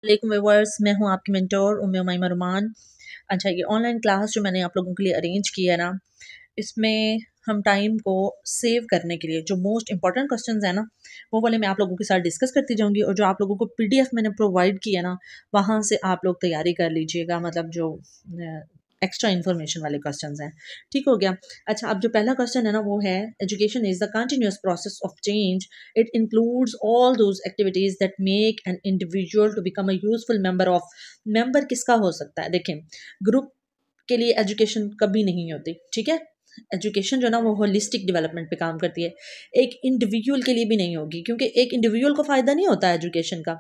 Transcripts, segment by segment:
वालेकुम व्यूअर्स, मैं हूँ आपकी मेंटोर उम्मे उमैमा रुमान। अच्छा, ये ऑनलाइन क्लास जो मैंने आप लोगों के लिए अरेंज किया है ना, इसमें हम टाइम को सेव करने के लिए जो मोस्ट इंपॉर्टेंट क्वेश्चंस हैं ना, वो वाले मैं आप लोगों के साथ डिस्कस करती जाऊंगी। और जो आप लोगों को पीडीएफ मैंने प्रोवाइड किया ना, वहाँ से आप लोग तैयारी कर लीजिएगा, मतलब जो एक्स्ट्रा इन्फॉर्मेशन वाले क्वेश्चंस हैं। ठीक हो गया। अच्छा, अब जो पहला क्वेश्चन है ना, वो है education is the continuous process of change. It includes all those activities that make an individual to become a useful member of. Member किसका हो सकता है? देखें, ग्रुप के लिए एजुकेशन कभी नहीं होती, ठीक है। एजुकेशन जो ना वो होलिस्टिक डेवलपमेंट पे काम करती है, एक इंडिविजुअल के लिए भी नहीं होगी, क्योंकि एक इंडिविजुअल को फ़ायदा नहीं होता एजुकेशन का।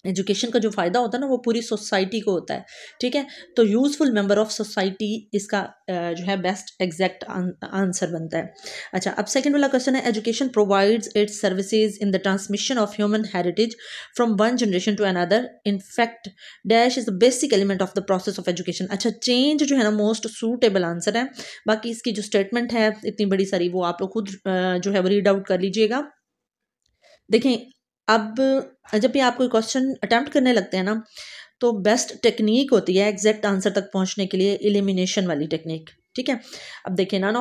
एजुकेशन का जो फ़ायदा होता है ना, वो पूरी सोसाइटी को होता है, ठीक है। तो यूज़फुल मेंबर ऑफ सोसाइटी इसका जो है बेस्ट एग्जैक्ट आंसर बनता है। अच्छा, अब सेकंड वाला क्वेश्चन है, education provides its services in the transmission of human heritage from one generation to another. In fact dash is the basic element of the process of education. अच्छा, change जो है ना मोस्ट सूटेबल आंसर है। बाकी इसकी जो statement है इतनी बड़ी सारी, वो आप लोग खुद जो है वो रीड आउट कर लीजिएगा। देखें, अब जब भी आप कोई क्वेश्चन अटेम्प्ट करने लगते हैं ना, तो बेस्ट टेक्निक होती है एग्जैक्ट आंसर तक पहुंचने के लिए एलिमिनेशन वाली टेक्निक, ठीक है। अब देखिए, नन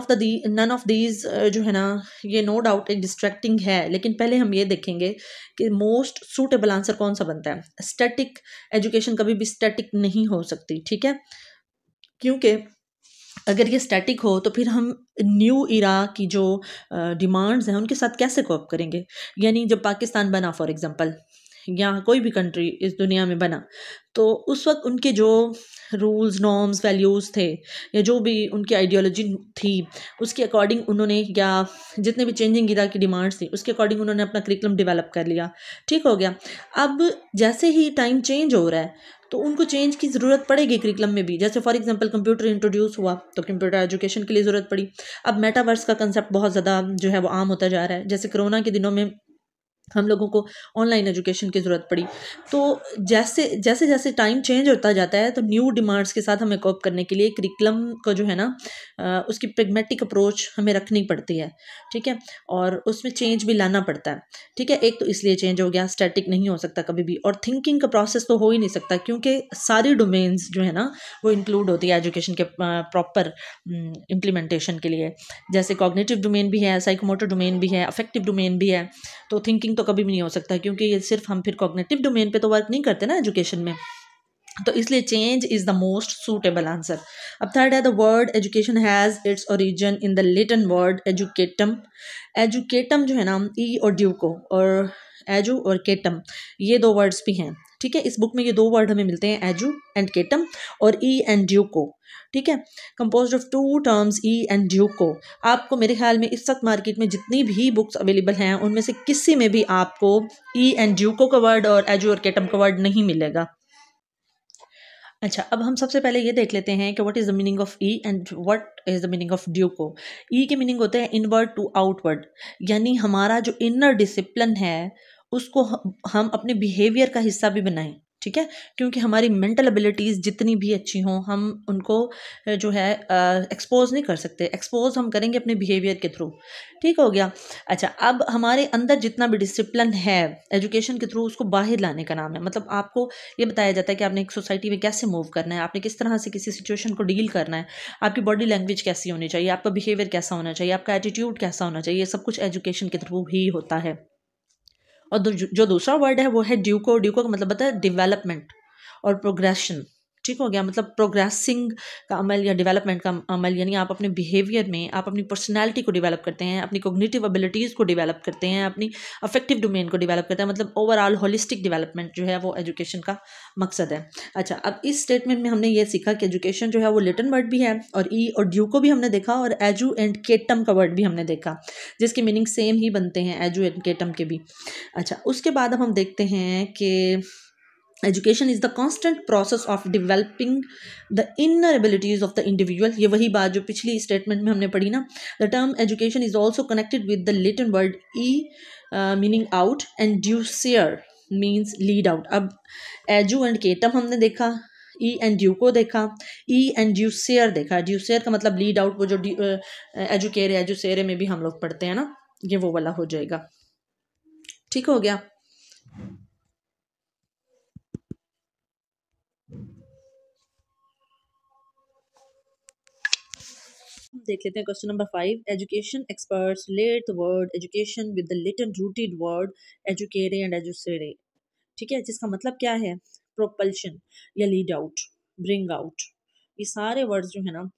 ऑफ दीज जो है ना, ये नो डाउट एक डिस्ट्रैक्टिंग है, लेकिन पहले हम ये देखेंगे कि मोस्ट सूटेबल आंसर कौन सा बनता है। स्टैटिक एजुकेशन कभी भी स्टैटिक नहीं हो सकती, ठीक है, क्योंकि अगर ये स्टैटिक हो तो फिर हम न्यू इरा की जो डिमांड्स हैं उनके साथ कैसे कोप करेंगे। यानी जब पाकिस्तान बना फॉर एग्जांपल, या कोई भी कंट्री इस दुनिया में बना, तो उस वक्त उनके जो रूल्स नॉर्म्स वैल्यूज़ थे, या जो भी उनकी आइडियोलॉजी थी, उसके अकॉर्डिंग उन्होंने, या जितने भी चेंजिंग इरा की डिमांड्स थी उसके अकॉर्डिंग उन्होंने अपना करिकुलम डेवलप कर लिया। ठीक हो गया। अब जैसे ही टाइम चेंज हो रहा है, तो उनको चेंज की ज़रूरत पड़ेगी करिकुलम में भी। जैसे फॉर एग्जांपल कंप्यूटर इंट्रोड्यूस हुआ, तो कंप्यूटर एजुकेशन के लिए ज़रूरत पड़ी। अब मेटावर्स का कंसेप्ट बहुत ज़्यादा जो है वो आम होता जा रहा है। जैसे कोरोना के दिनों में हम लोगों को ऑनलाइन एजुकेशन की ज़रूरत पड़ी। तो जैसे जैसे जैसे टाइम चेंज होता जाता है, तो न्यू डिमांड्स के साथ हमें कोप करने के लिए करिकुलम को जो है ना, उसकी प्रैग्मेटिक अप्रोच हमें रखनी पड़ती है, ठीक है। और उसमें चेंज भी लाना पड़ता है, ठीक है। एक तो इसलिए चेंज हो गया, स्टैटिक नहीं हो सकता कभी भी। और थिंकिंग का प्रोसेस तो हो ही नहीं सकता, क्योंकि सारी डोमेन्स जो है ना वो इंक्लूड होती है एजुकेशन के प्रॉपर इम्प्लीमेंटेशन के लिए। जैसे कॉग्निटिव डोमेन भी है, साइकोमोटर डोमेन भी है, अफेक्टिव डोमेन भी है। तो थिंकिंग तो कभी भी नहीं हो सकता, क्योंकि ये सिर्फ हम फिर कॉग्निटिव डोमेन पे तो वर्क नहीं करते ना एजुकेशन में। तो इसलिए change is the most suitable answer. अब थर्ड है, the word education has its origin in the Latin word educatum. Educatum जो है ना, ई और ड्यूको, और एजू और केटम, ये दो वर्ड्स भी हैं, ठीक है। इस बुक में ये दो वर्ड हमें मिलते हैं, एजू एंड केटम, और ई एंड ड्यूको, ठीक है। Compose of two terms, e and duco. आपको मेरे ख्याल में इस वक्त मार्केट में जितनी भी बुक्स अवेलेबल हैं, उनमें से किसी में भी आपको ई एंड ड्यूको का वर्ड और एजू और केटम का वर्ड नहीं मिलेगा। अच्छा, अब हम सबसे पहले ये देख लेते हैं कि what is the meaning of e and what is the meaning of duco. E के मीनिंग होते हैं इनवर्ड टू आउटवर्ड, यानी हमारा जो इनर डिसिप्लिन है उसको हम अपने बिहेवियर का हिस्सा भी बनाएं, ठीक है। क्योंकि हमारी मेंटल एबिलिटीज़ जितनी भी अच्छी हों, हम उनको जो है एक्सपोज नहीं कर सकते। एक्सपोज हम करेंगे अपने बिहेवियर के थ्रू, ठीक हो गया। अच्छा, अब हमारे अंदर जितना भी डिसिप्लिन है एजुकेशन के थ्रू, उसको बाहर लाने का नाम है। मतलब आपको ये बताया जाता है कि आपने एक सोसाइटी में कैसे मूव करना है, आपने किस तरह से किसी सिचुएशन को डील करना है, आपकी बॉडी लैंग्वेज कैसी होनी चाहिए, आपका बिहेवियर कैसा होना चाहिए, आपका एटीट्यूड कैसा होना चाहिए, ये सब कुछ एजुकेशन के थ्रू ही होता है। और जो दूसरा वर्ड है वो है ड्यूको। ड्यूको का मतलब होता है डेवलपमेंट और प्रोग्रेशन, ठीक हो गया। मतलब प्रोग्रेसिंग का अमल या डेवलपमेंट का अमल, यानी आप अपने बिहेवियर में आप अपनी पर्सनैलिटी को डेवलप करते हैं, अपनी कोग्निटिव एबिलिटीज़ को डेवलप करते हैं, अपनी अफेक्टिव डोमेन को डेवलप करते हैं। मतलब ओवरऑल होलिस्टिक डेवलपमेंट जो है वो एजुकेशन का मकसद है। अच्छा, अब इस स्टेटमेंट में हमने ये सीखा कि एजुकेशन जो है वो लिटन वर्ड भी है, और ई और ड्यूको भी हमने देखा, और एजू एंड केटम का वर्ड भी हमने देखा, जिसके मीनिंग सेम ही बनते हैं, एजू एंड केटम के भी। अच्छा, उसके बाद अब हम देखते हैं कि education is the constant process of developing the inner abilities of the individual. ये वही बात जो पिछली स्टेटमेंट में हमने पढ़ी ना। The term education is also connected with the Latin word e meaning out, and ducere means lead out. अब एजू एंड केटम हमने देखा, ई एंड ड्यूको देखा, ई एंड ड्यूसियर देखा। ड्यूसियर का मतलब लीड आउट, वो जो एजुकेरे एजुसेरे में भी हम लोग पढ़ते हैं ना, ये वो वाला हो जाएगा, ठीक हो गया। देख लेते हैं question number 5। Education experts relate the word education with the little rooted word educare and educere. ठीक है, जिसका मतलब क्या है? प्रोपल्शन या लीड आउट, ब्रिंग आउट, ये सारे वर्ड्स जो है ना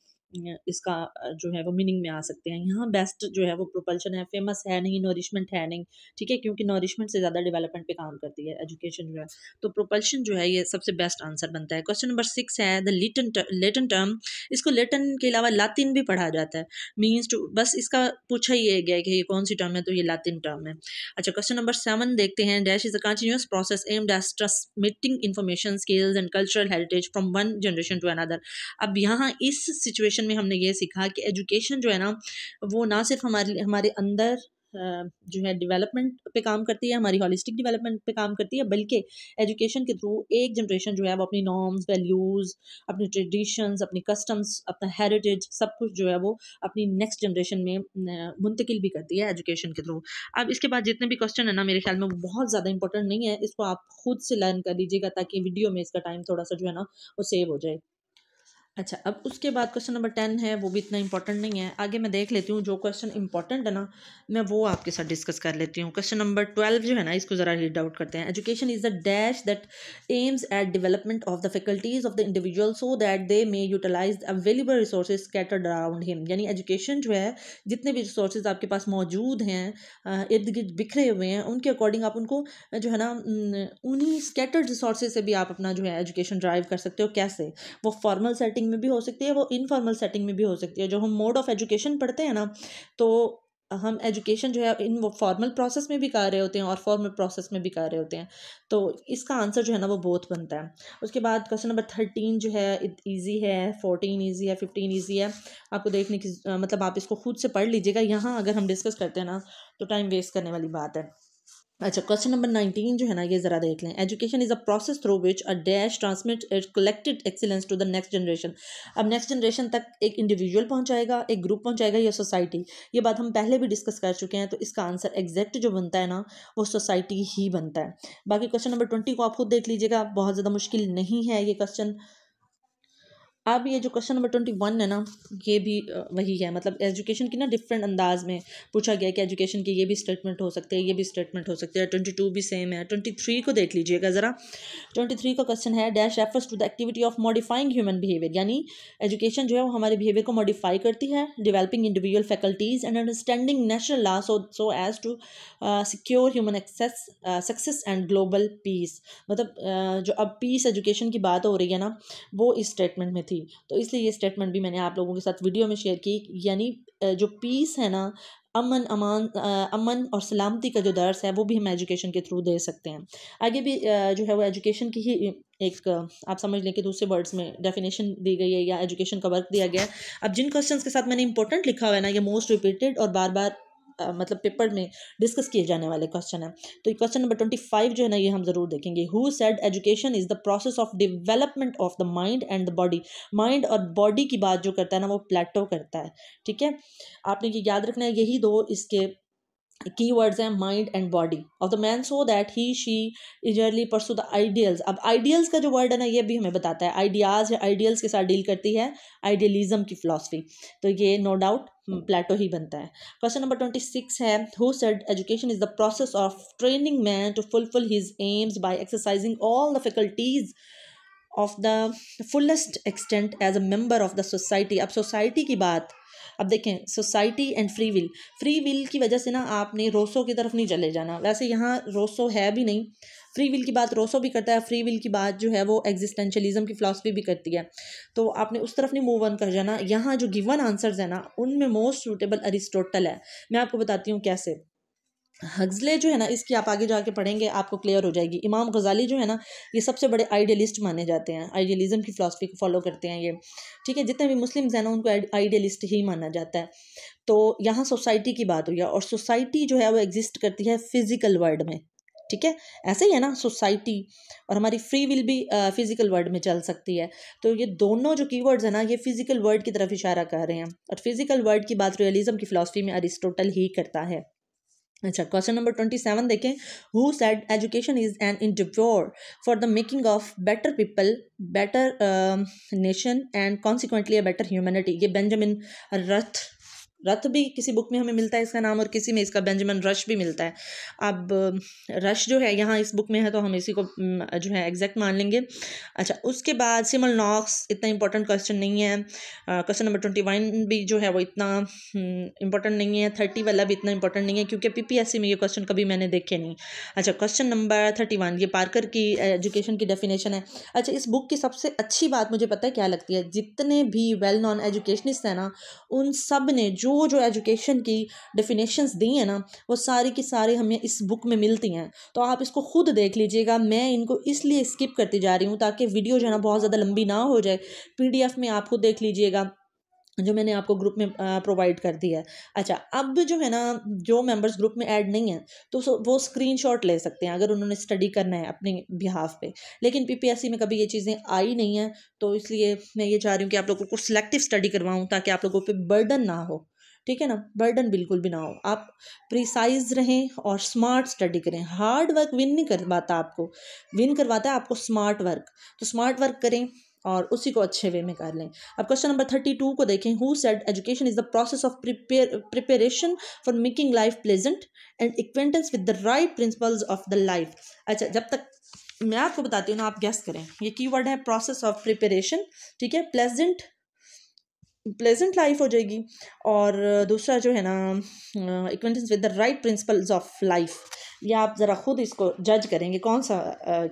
इसका जो है वो मीनिंग में आ सकते हैं। यहाँ बेस्ट जो है वो प्रोपल्शन है, फेमस है नहीं, नरिशमेंट है नहीं। ठीक है, क्योंकि नरिशमेंट से ज़्यादा डेवलपमेंट पे काम करती है एजुकेशन जो है, तो प्रोपल्शन जो है ये सबसे बेस्ट आंसर बनता है। क्वेश्चन नंबर 6 है द लेटन टर्म। इसको लेटन के अलावा लातिन भी पढ़ा जाता है, मीन्स टू, बस इसका पूछा ही गया है कि ये कौन सी टर्म है, तो ये लातिन टर्म है। अच्छा, क्वेश्चन नंबर 7 देखते हैं। Dash is a continuous process aimed at transmitting information, skills and cultural heritage from one generation to another. अब यहाँ इस सिचुएशन में हमने ये सीखा कि एजुकेशन जो है ना वो ना सिर्फ हमारे हमारे अंदर जो है डेवलपमेंट पे काम करती है, हमारी हॉलिस्टिक डेवलपमेंट पे काम करती है, बल्कि एजुकेशन के थ्रू एक जनरेशन जो है वो अपनी नॉर्म्स, वैल्यूज़, अपनी ट्रेडिशंस, अपनी कस्टम्स, अपना हेरिटेज, सब कुछ जो है वो अपनी नेक्स्ट जनरेशन में मुंतकिल भी करती है एजुकेशन के थ्रू। अब इसके बाद जितने भी क्वेश्चन है ना मेरे ख्याल में वो बहुत ज़्यादा इंपॉर्टेंट नहीं है, इसको आप खुद से लर्न कर लीजिएगा ताकि वीडियो में इसका टाइम थोड़ा सा जो है ना वो सेव हो जाए। अच्छा, अब उसके बाद क्वेश्चन नंबर 10 है, वो भी इतना इंपॉर्टेंट नहीं है। आगे मैं देख लेती हूँ जो क्वेश्चन इंपॉर्टेंट है ना मैं वो आपके साथ डिस्कस कर लेती हूँ। क्वेश्चन नंबर 12 जो है ना इसको ज़रा रीड आउट करते हैं। Education is the dash that aims at development of the faculties of the individual so that they may utilise available resources scattered around him. यानी एजुकेशन जो है जितने भी रिसोर्सेज आपके पास मौजूद हैं, इर्द गिर्द बिखरे हुए हैं, उनके अकॉर्डिंग आप उनको जो है ना उन्हीं स्कैटर्ड रिसोर्सेज से भी आप अपना जो है एजुकेशन ड्राइव कर सकते हो। कैसे? वो फॉर्मल सेटिंग में भी हो सकती है, वो इनफॉर्मल सेटिंग में भी हो सकती है। जो हम मोड ऑफ एजुकेशन पढ़ते हैं ना, तो हम एजुकेशन जो है इन वो फॉर्मल प्रोसेस में भी कर रहे होते हैं और फॉर्मल प्रोसेस में भी कर रहे होते हैं, तो इसका आंसर जो है ना वो बोथ बनता है। उसके बाद क्वेश्चन नंबर 13 जो है ईजी है, 14 ईजी है, 15 ईजी है। आपको देखने की मतलब आप इसको खुद से पढ़ लीजिएगा, यहाँ अगर हम डिस्कस करते हैं ना तो टाइम वेस्ट करने वाली बात है। अच्छा, क्वेश्चन नंबर 19 जो है ना ये ज़रा देख लें। Education is a process through which a dash transmit collected excellence to the next generation. अब नेक्स्ट जनरेशन तक एक इंडिविजुअल पहुंचाएगा, एक ग्रुप पहुंचाएगा या सोसाइटी। ये बात हम पहले भी डिस्कस कर चुके हैं, तो इसका आंसर एग्जैक्ट जो बनता है ना वो सोसाइटी ही बनता है। बाकी क्वेश्चन नंबर 20 को आप खुद देख लीजिएगा, बहुत ज़्यादा मुश्किल नहीं है ये क्वेश्चन। अब ये जो क्वेश्चन नंबर 21 है ना ये भी वही है, मतलब एजुकेशन की ना डिफरेंट अंदाज में पूछा गया कि एजुकेशन के ये भी स्टेटमेंट हो सकते हैं, ये भी स्टेटमेंट हो सकते हैं। 22 भी सेम है। 23 को देख लीजिएगा ज़रा। 23 का क्वेश्चन है dash refers to the activity of modifying human behaviour. यानी एजुकेशन जो है वो हमारे बिहेवियर को मॉडिफाई करती है, developing individual faculties and understanding natural law so as to secure human access success and global peace. मतलब जो अब पीस एजुकेशन की बात हो रही है ना वो इस स्टेटमेंट में थी, तो इसलिए ये स्टेटमेंट भी मैंने आप लोगों के साथ वीडियो में शेयर की। यानी जो पीस है ना, अमन और सलामती का जो दर्स है वो भी हम एजुकेशन के थ्रू दे सकते हैं। आगे भी जो है वो एजुकेशन की ही एक आप समझ लें कि दूसरे वर्ड्स में डेफिनेशन दी गई है या एजुकेशन का वर्क दिया गया है। अब जिन क्वेश्चंस के साथ मैंने इंपॉर्टेंट लिखा हुआ है ना ये मोस्ट रिपीटेड और बार बार मतलब पेपर में डिस्कस किए जाने वाले क्वेश्चन है। तो क्वेश्चन नंबर 25 जो है ना ये हम जरूर देखेंगे। Who said education is the process of development of the mind and the body. Mind और बॉडी की बात जो करता है ना वो प्लेटो करता है। ठीक है, आपने ये याद रखना है, यही दो इसके keywords हैं, mind and body of the man so that he she eagerly pursue the ideals. अब आइडियल्स का जो वर्ड है ना ये भी हमें बताता है, आइडियाज या आइडियल्स के साथ डील करती है आइडियलिज्म की फिलॉसफी, तो ये नो डाउट प्लेटो ही बनता है। क्वेश्चन नंबर 26 है who said education is the process of training man to fulfil his aims by exercising all the faculties of the fullest extent as a member of the society. अब society की बात, अब देखें society and free will की वजह से ना आपने रोसो की तरफ नहीं चले जाना, वैसे यहाँ रोसो है भी नहीं। फ्री विल की बात रोसो भी करता है, फ्री विल की बात जो है वो एग्जिस्टेंशलिज्म की फिलॉसफी भी करती है, तो आपने उस तरफ नहीं मूव ऑन कर जाना। यहाँ जो गिवन आंसर्स है ना उनमें मोस्ट सूटेबल अरिस्टोटल है। मैं आपको बताती हूँ कैसे। हक्सले जो है ना इसकी आप आगे जाके पढ़ेंगे आपको क्लियर हो जाएगी। इमाम गजाली जो है ना ये सबसे बड़े आइडियलिस्ट माने जाते हैं, आइडियलिज्म की फिलॉसफी को फॉलो करते हैं ये। ठीक है, जितने भी मुस्लिम्स हैं ना उनको आइडियलिस्ट ही माना जाता है। तो यहाँ सोसाइटी की बात हुई है और सोसाइटी जो है वो एग्जिस्ट करती है फिजिकल वर्ल्ड में। ठीक है, ऐसे ही है ना सोसाइटी और हमारी फ्री विल भी फिजिकल वर्ल्ड में चल सकती है। तो ये दोनों जो कीवर्ड्स है ना ये फिजिकल वर्ल्ड की तरफ इशारा कर रहे हैं और फिजिकल वर्ल्ड की बात रियलिज्म की फिलॉसफी में अरिस्टोटल ही करता है। अच्छा, क्वेश्चन नंबर 27 देखें। Who said education is an endeavour for the making of better people, better nation and consequently a better humanity. ये बेंजामिन रथ रथ भी किसी बुक में हमें मिलता है इसका नाम, और किसी में इसका बेंजामिन रश भी मिलता है। अब रश जो है यहाँ इस बुक में है, तो हम इसी को जो है एग्जैक्ट मान लेंगे। अच्छा, उसके बाद सिमल नॉक्स इतना इंपॉर्टेंट क्वेश्चन नहीं है। क्वेश्चन नंबर 21 भी जो है वो इतना इंपॉर्टेंट नहीं है। 30 वाला भी इतना इंपॉर्टेंट नहीं है, क्योंकि पीपीएससी में ये क्वेश्चन कभी मैंने देखे नहीं। अच्छा, क्वेश्चन नंबर 31 ये पार्कर की एजुकेशन की डेफिनेशन है। अच्छा, इस बुक की सबसे अच्छी बात मुझे पता है क्या लगती है, जितने भी वेल नॉन एजुकेशनिस्ट हैं ना, उन सब ने जो जो एजुकेशन की डेफिनेशंस दी हैं ना, वो सारी की सारी हमें इस बुक में मिलती हैं। तो आप इसको खुद देख लीजिएगा। मैं इनको इसलिए स्किप करती जा रही हूँ ताकि वीडियो जो है ना बहुत ज़्यादा लंबी ना हो जाए। पीडीएफ में आप खुद देख लीजिएगा, जो मैंने आपको ग्रुप में प्रोवाइड कर दिया है। अच्छा, अब जो है ना, जो मेंबर्स ग्रुप में ऐड नहीं है, तो वो स्क्रीनशॉट ले सकते हैं अगर उन्होंने स्टडी करना है अपने बिहाफ पे। लेकिन पीपीएससी में कभी ये चीज़ें आई नहीं हैं, तो इसलिए मैं ये चाह रही हूँ कि आप लोगों को सिलेक्टिव स्टडी करवाऊँ, ताकि आप लोगों पे बर्डन ना हो। ठीक है ना, बर्डन बिल्कुल भी ना हो। आप प्रिसाइज रहें और स्मार्ट स्टडी करें। हार्ड वर्क विन नहीं करवाता आपको, विन करवाता है आपको स्मार्ट वर्क। तो स्मार्ट वर्क करें और उसी को अच्छे वे में कर लें। अब क्वेश्चन नंबर 32 को देखें। Who said education is the process of preparation for making life pleasant and acquaintance with the right principles of the life. अच्छा, जब तक मैं आपको बताती हूँ ना, आप गेस करें। ये कीवर्ड है प्रोसेस ऑफ प्रिपरेशन, ठीक है। प्लेजेंट, प्लेजेंट लाइफ हो जाएगी, और दूसरा जो है ना acquaintance with the right principles of life. ये आप ज़रा खुद इसको जज करेंगे कौन सा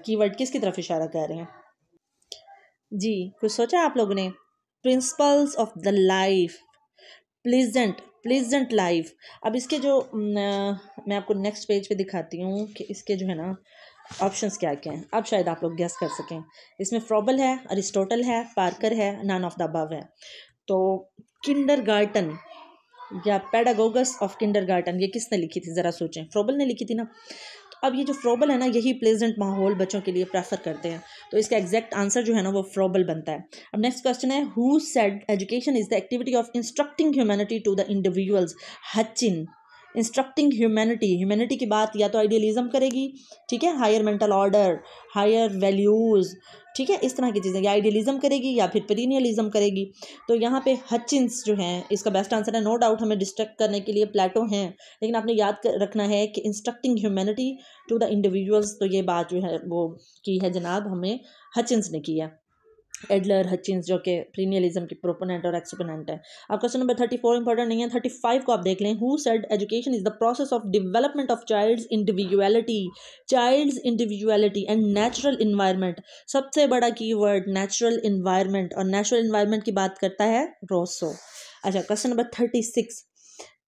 कीवर्ड किसकी तरफ इशारा कर रहे हैं। जी, कुछ सोचा आप लोगों ने? Principles of the life, pleasant, pleasant life. अब इसके जो मैं आपको नेक्स्ट पेज पे दिखाती हूँ कि इसके जो है ना ऑप्शंस क्या क्या हैं। अब शायद आप लोग गेस कर सकें। इसमें फ्रॉबल है, अरिस्टोटल है, पार्कर है, नन ऑफ द अबव है। तो किंडरगार्टन या पेडागोगस ऑफ किंडरगार्टन ये किसने लिखी थी, ज़रा सोचें। फ्रॉबल ने लिखी थी ना। तो अब ये जो फ्रॉबल है ना, यही प्लेजेंट माहौल बच्चों के लिए प्रेफर करते हैं, तो इसका एग्जैक्ट आंसर जो है ना वो फ्रॉबल बनता है। अब नेक्स्ट क्वेश्चन है। Who said education is the activity of instructing humanity to the individuals. हचिन। इंस्ट्रक्टिंग ह्यूमैनिटी, ह्यूमैनिटी की बात या तो आइडियलिज्म करेगी, ठीक है, higher mental order, higher values, ठीक है, इस तरह की चीज़ें, या आइडियलिज्म करेगी या फिर पेरिनियलिज्म करेगी। तो यहाँ पे हचिंस जो है इसका बेस्ट आंसर है। नो डाउट हमें डिस्ट्रैक्ट करने के लिए प्लेटो हैं, लेकिन आपने याद रखना है कि instructing humanity to the individuals, तो ये बात जो है वो की है जनाब, हमें हचिंस ने की है। एडलर, हचिंस, जो कि प्रीनियलिज्म की प्रोपोनेंट और एक्सपोनेंट है। अब क्वेश्चन नंबर 34 इंपॉर्टेंट नहीं है, 35 को आप देख लें। Who said education is the process of development of child's individuality, child's individuality and natural environment. सबसे बड़ा कीवर्ड नेचुरल इन्वायरमेंट, और नेचुरल इन्वायरमेंट की बात करता है रोसो। अच्छा, क्वेश्चन नंबर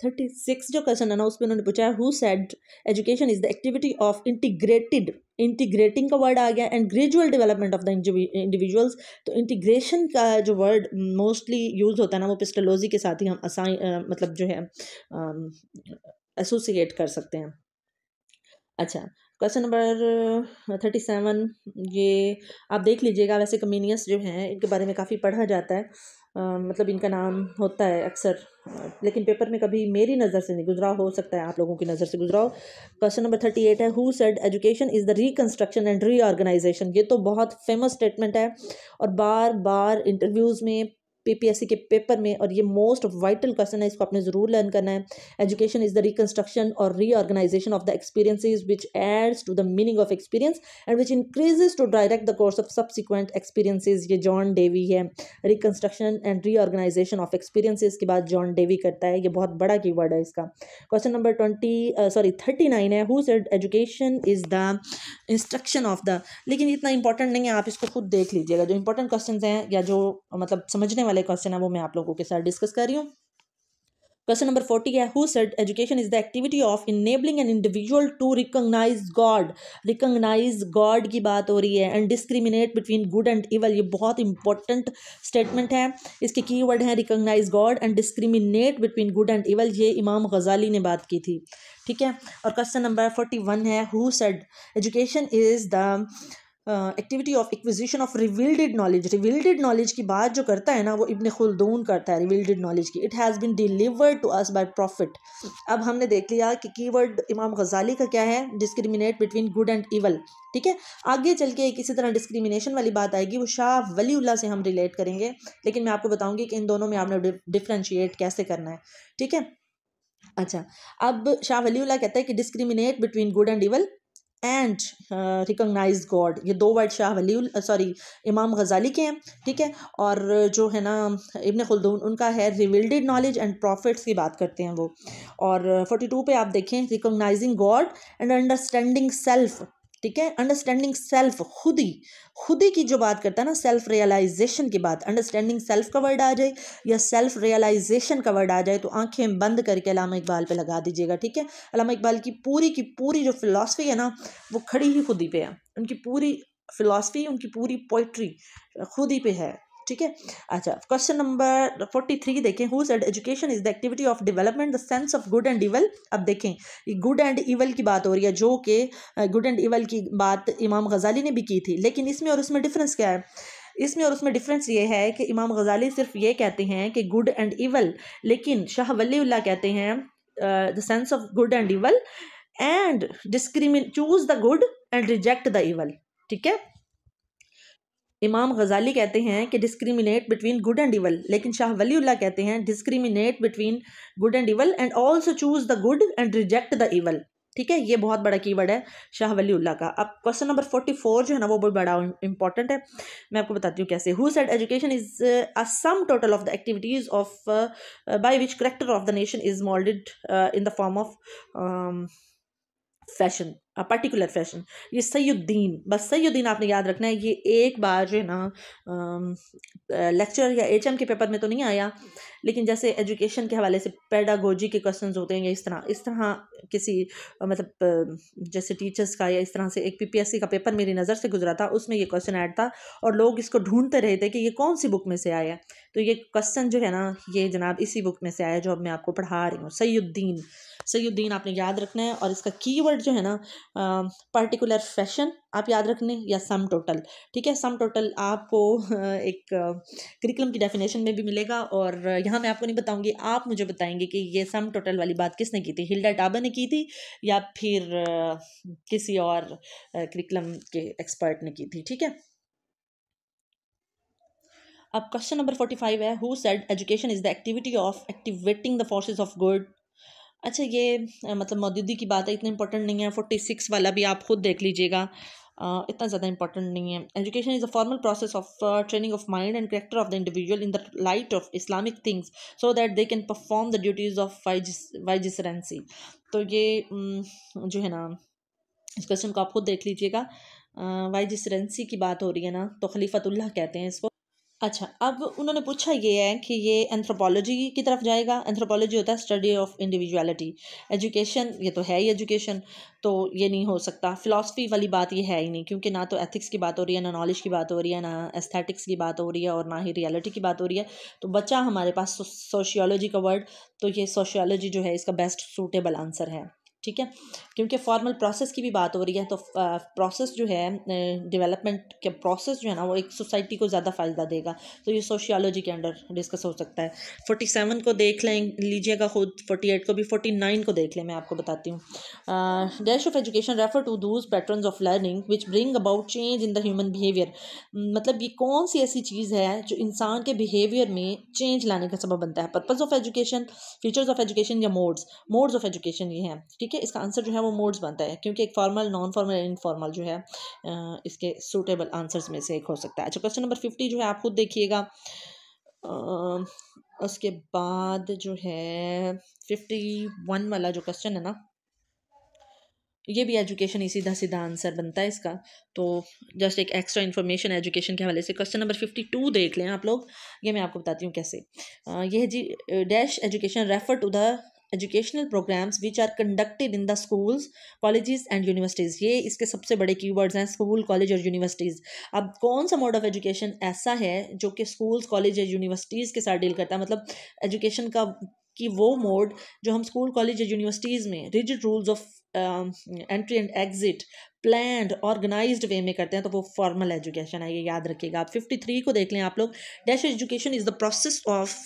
36 जो क्वेश्चन है ना, उसमें उन्होंने पूछा है who said education is the activity of integrated, integrating का वर्ड आ गया, and gradual development of the individuals. तो इंटीग्रेशन का जो वर्ड मोस्टली यूज होता है ना, वो पिस्टोलॉजी के साथ ही हम मतलब जो है एसोसिएट कर सकते हैं। अच्छा, क्वेश्चन नंबर 37 ये आप देख लीजिएगा। वैसे कमीनियस जो हैं इनके बारे में काफ़ी पढ़ा जाता है, मतलब इनका नाम होता है अक्सर, लेकिन पेपर में कभी मेरी नज़र से नहीं गुजरा, हो सकता है आप लोगों की नज़र से गुजरा हो। क्वेश्चन नंबर 38 है। Who said education is the reconstruction and reorganisation. ये तो बहुत फेमस स्टेटमेंट है, और बार बार इंटरव्यूज़ में, पीपीएससी के पेपर में, और ये मोस्ट वाइटल क्वेश्चन है, इसको आपने ज़रूर लर्न करना है। एजुकेशन इज़ द रिकन्स्ट्रक्शन और reorganisation of the experiences which adds to the meaning of experience and which increases to direct the course of subsequent experiences. ये जॉन डेवी है। Reconstruction and reorganisation of experiences के बाद John Dewey करता है। ये बहुत बड़ा कीवर्ड है इसका। क्वेश्चन नंबर 39 है। Who said education is the instruction of the, लेकिन इतना इंपॉर्टेंट नहीं है, आप इसको खुद देख लीजिएगा। जो इंपॉर्टेंट क्वेश्चन हैं या जो मतलब समझने वाले क्वेश्चन है वो मैं आप लोगों के साथ डिस्कस कर रही हूँ। क्वेश्चन नंबर 40 है। Who said education is the activity of enabling an individual to recognise God. Recognise God की बात हो रही है, and discriminate between good and evil. ये बहुत इंपॉर्टेंट स्टेटमेंट है। इसके कीवर्ड हैं recognise God and discriminate between good and evil. ये इमाम गजाली ने बात की थी, ठीक है। और क्वेश्चन नंबर 41 है। Who said education is the activity of acquisition of revealed knowledge, revealed knowledge की बात जो करता है ना वो इब्न खुल्दून करता है रिवील्ड नॉलेज की। It has been delivered to us by prophet. अब हमने देख लिया कि कीवर्ड इमाम गजाली का क्या है, discriminate between good and evil. ठीक है, आगे चल के किसी तरह डिस्क्रिमिनेशन वाली बात आएगी, वो शाह वलीउल्लाह से हम रिलेट करेंगे, लेकिन मैं आपको बताऊंगी कि इन दोनों में आपने डिफ्रेंशिएट कैसे करना है। ठीक है, अच्छा, अब शाह वलीउल्लाह कहता है कि discriminate between good and evil and recognise God. ये दो वर्ड शाह वली इमाम गजाली के हैं। ठीक है, और जो है ना इब्न खुल्दून उनका है रिवील्ड नॉलेज एंड प्रॉफिट्स की बात करते हैं वो। और 42 पे आप देखें, recognising God and understanding self. ठीक है, अंडरस्टैंडिंग सेल्फ, खुदी की जो बात करता है ना, सेल्फ रियलाइजेशन की बात, अंडरस्टैंडिंग सेल्फ का वर्ड आ जाए या सेल्फ रियलाइजेशन का वर्ड आ जाए तो आंखें बंद करके अल्लामा इकबाल पे लगा दीजिएगा। ठीक है, अल्लामा इकबाल की पूरी जो फिलॉसफी है ना वो खड़ी ही खुदी पे है। उनकी पूरी फिलॉसफी, उनकी पूरी पोइट्री खुदी पे है। ठीक है, अच्छा, क्वेश्चन नंबर 43 देखें, who said education is the activity of development the sense of good and evil. अब देखें, ये गुड एंड इवल की बात हो रही है, जो कि गुड एंड इवल की बात इमाम गजाली ने भी की थी, लेकिन इसमें और उसमें डिफरेंस क्या है? इसमें और उसमें डिफरेंस ये है कि इमाम गजाली सिर्फ ये कहते हैं कि गुड एंड इवल, लेकिन शाह वलीउल्लाह कहते हैं the sense of good and evil and choose the good and reject the evil. ठीक है, इमाम गजाली कहते हैं कि discriminate between good and evil, लेकिन शाह वलीउल्लाह कहते हैं discriminate between good and evil and also choose the good and reject the evil. ठीक है, ये बहुत बड़ा कीवर्ड है शाह वलीउल्लाह का। अब क्वेश्चन नंबर 44 जो है ना वो बहुत बड़ा इंपॉर्टेंट है, मैं आपको बताती हूँ कैसे। Who said education is a sum total of the activities of by which character of the nation is moulded in the form of fashion, particular fashion. ये सैयुद्दीन, बस सैयुद्दीन आपने याद रखना है। ये एक बार जो है ना लेक्चर या एचएम के पेपर में तो नहीं आया, लेकिन जैसे एजुकेशन के हवाले से पेडागोजी के क्वेश्चंस होते हैं या इस तरह किसी मतलब जैसे टीचर्स का या इस तरह से एक पीपीएससी का पेपर मेरी नज़र से गुजरा था, उसमें ये क्वेश्चन ऐड था और लोग इसको ढूंढते रहे थे कि ये कौन सी बुक में से आया। तो ये क्वेश्चन जो है ना ये जनाब इसी बुक में से आया जो अब मैं आपको पढ़ा रही हूँ, सैयुद्दीन। सैयुद्दीन आपने याद रखना है, और इसका कीवर्ड जो है ना पर्टिकुलर फैशन आप याद रखने या सम टोटल। ठीक है, सम टोटल आपको एक करिकुलम की डेफिनेशन में भी मिलेगा, और यहाँ मैं आपको नहीं बताऊंगी, आप मुझे बताएंगे कि ये सम टोटल वाली बात किसने की थी, हिल्डा टाबा ने की थी या फिर किसी और करिकुलम के एक्सपर्ट ने की थी। ठीक है, अब क्वेश्चन नंबर 45 है, who said education is the activity of activating the forces of good. अच्छा, ये मतलब मौजूदी की बात है, इतना इंपॉर्टेंट नहीं है। 46 वाला भी आप खुद देख लीजिएगा, इतना ज़्यादा इंपॉर्टेंट नहीं है। Education is a formal process of training of mind and character of the individual in the light of Islamic things so that they can perform the duties of vicegerency. तो ये जो है ना इस क्वेश्चन को आप खुद देख लीजिएगा। वाइजिसरेंसी की बात हो रही है ना, तो खलीफतुल्लाह कहते हैं इसको। अच्छा, अब उन्होंने पूछा ये है कि ये एंथ्रोपोलॉजी की तरफ जाएगा। एंथ्रोपोलॉजी होता है स्टडी ऑफ इंडिविजुअलिटी। एजुकेशन ये तो है ही एजुकेशन, तो ये नहीं हो सकता। फिलॉसफी वाली बात ये है ही नहीं, क्योंकि ना तो एथिक्स की बात हो रही है, ना नॉलेज की बात हो रही है, ना एस्थेटिक्स की बात हो रही है, और ना ही रियलिटी की बात हो रही है। तो बचा हमारे पास सोशियोलॉजी का वर्ड, तो ये सोशियोलॉजी जो है इसका बेस्ट सूटेबल आंसर है। ठीक है, क्योंकि फॉर्मल प्रोसेस की भी बात हो रही है, तो प्रोसेस जो है डेवलपमेंट के प्रोसेस जो है ना वो एक सोसाइटी को ज़्यादा फ़ायदा देगा, तो ये सोशियोलॉजी के अंडर डिस्कस हो सकता है। 47 को देख लीजिएगा खुद, 48 को भी, 49 को देख लें, मैं आपको बताती हूँ। Dash of education refer to those patterns of learning which bring about change in the human behaviour. मतलब ये कौन सी ऐसी चीज़ है जो इंसान के बिहेवियर में चेंज लाने का सबब बनता है। Purpose of education, features of education या मोड्स ऑफ एजुकेशन ये हैं। ठीक है, इसका आंसर जो है वो मोड्स बनता है, क्योंकि एक फॉर्मल, नॉन फॉर्मल, इनफॉर्मल जो है इसके सूटेबल आंसर्स में से एक हो सकता है। अच्छा, क्वेश्चन नंबर 50 जो है आप खुद देखिएगा। उसके बाद जो है 51 वाला जो क्वेश्चन है ना, ये भी एजुकेशन ही सीधा सीधा आंसर बनता है इसका। तो जस्ट एक एक्स्ट्रा इन्फॉर्मेशन एजुकेशन के हवाले से। क्वेश्चन नंबर 52 देख लें आप लोग, ये मैं आपको बताती हूँ कैसे। यह जी dash education refer to the educational programs which are conducted in the schools, colleges and universities. ये इसके सबसे बड़े कीवर्ड्स हैं, स्कूल, कॉलेज और यूनिवर्सिटीज़। अब कौन सा मोड ऑफ एजुकेशन ऐसा है जो कि स्कूल्स, कॉलेज या यूनिवर्सिटीज़ के साथ डील करता है, मतलब एजुकेशन का कि वो मोड जो हम स्कूल, कॉलेज या यूनिवर्सिटीज़ में rigid rules of entry and exit planned organized way में करते हैं तो वो फॉर्मल एजुकेशन है, ये याद रखिएगा आप। 53 को देख लें आप लोग। Dash education is the process of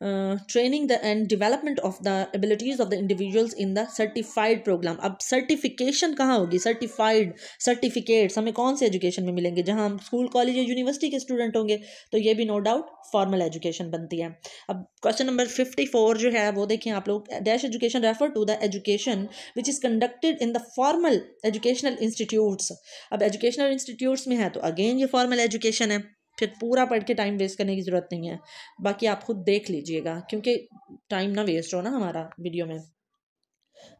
training the and development of the abilities of the individuals in the certified programme. अब सर्टिफिकेशन कहाँ होगी? सर्टिफाइड सर्टिफिकेट्स हमें कौन से एजुकेशन में मिलेंगे? जहाँ हम स्कूल कॉलेज या यूनिवर्सिटी के स्टूडेंट होंगे तो ये भी नो डाउट फॉर्मल एजुकेशन बनती है। अब क्वेश्चन नंबर 54 जो है वो देखें आप लोग। Dash education refer to the education which is conducted in the formal educational institutes. अब एजुकेशनल इंस्टीट्यूट्स में है तो अगेन ये फॉर्मल एजुकेशन है, फिर पूरा पढ़ के टाइम वेस्ट करने की ज़रूरत नहीं है, बाकी आप खुद देख लीजिएगा क्योंकि टाइम ना वेस्ट हो ना हमारा वीडियो में।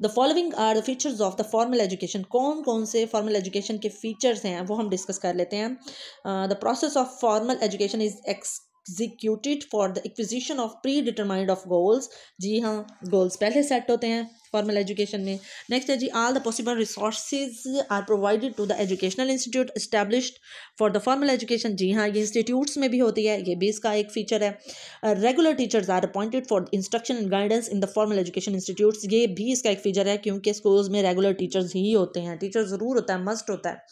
The following are the features of the formal education. कौन कौन से फॉर्मल एजुकेशन के फीचर्स हैं वो हम डिस्कस कर लेते हैं। The process of formal education is executed for the acquisition of predetermined of goals. जी हाँ, गोल्स पहले सेट होते हैं फॉर्मल एजुकेशन में। नेक्स्ट है जी, all the possible resources are provided to the educational institute established for the formal education. जी हाँ, ये इंस्टीट्यूट्स में भी होती है, ये भी इसका एक फीचर है। Regular teachers are appointed for instruction and guidance in the formal education institutes. ये भी इसका एक फीचर है क्योंकि स्कूल्स में रेगुलर टीचर्स ही होते हैं, टीचर ज़रूर होता है, मस्ट होता है।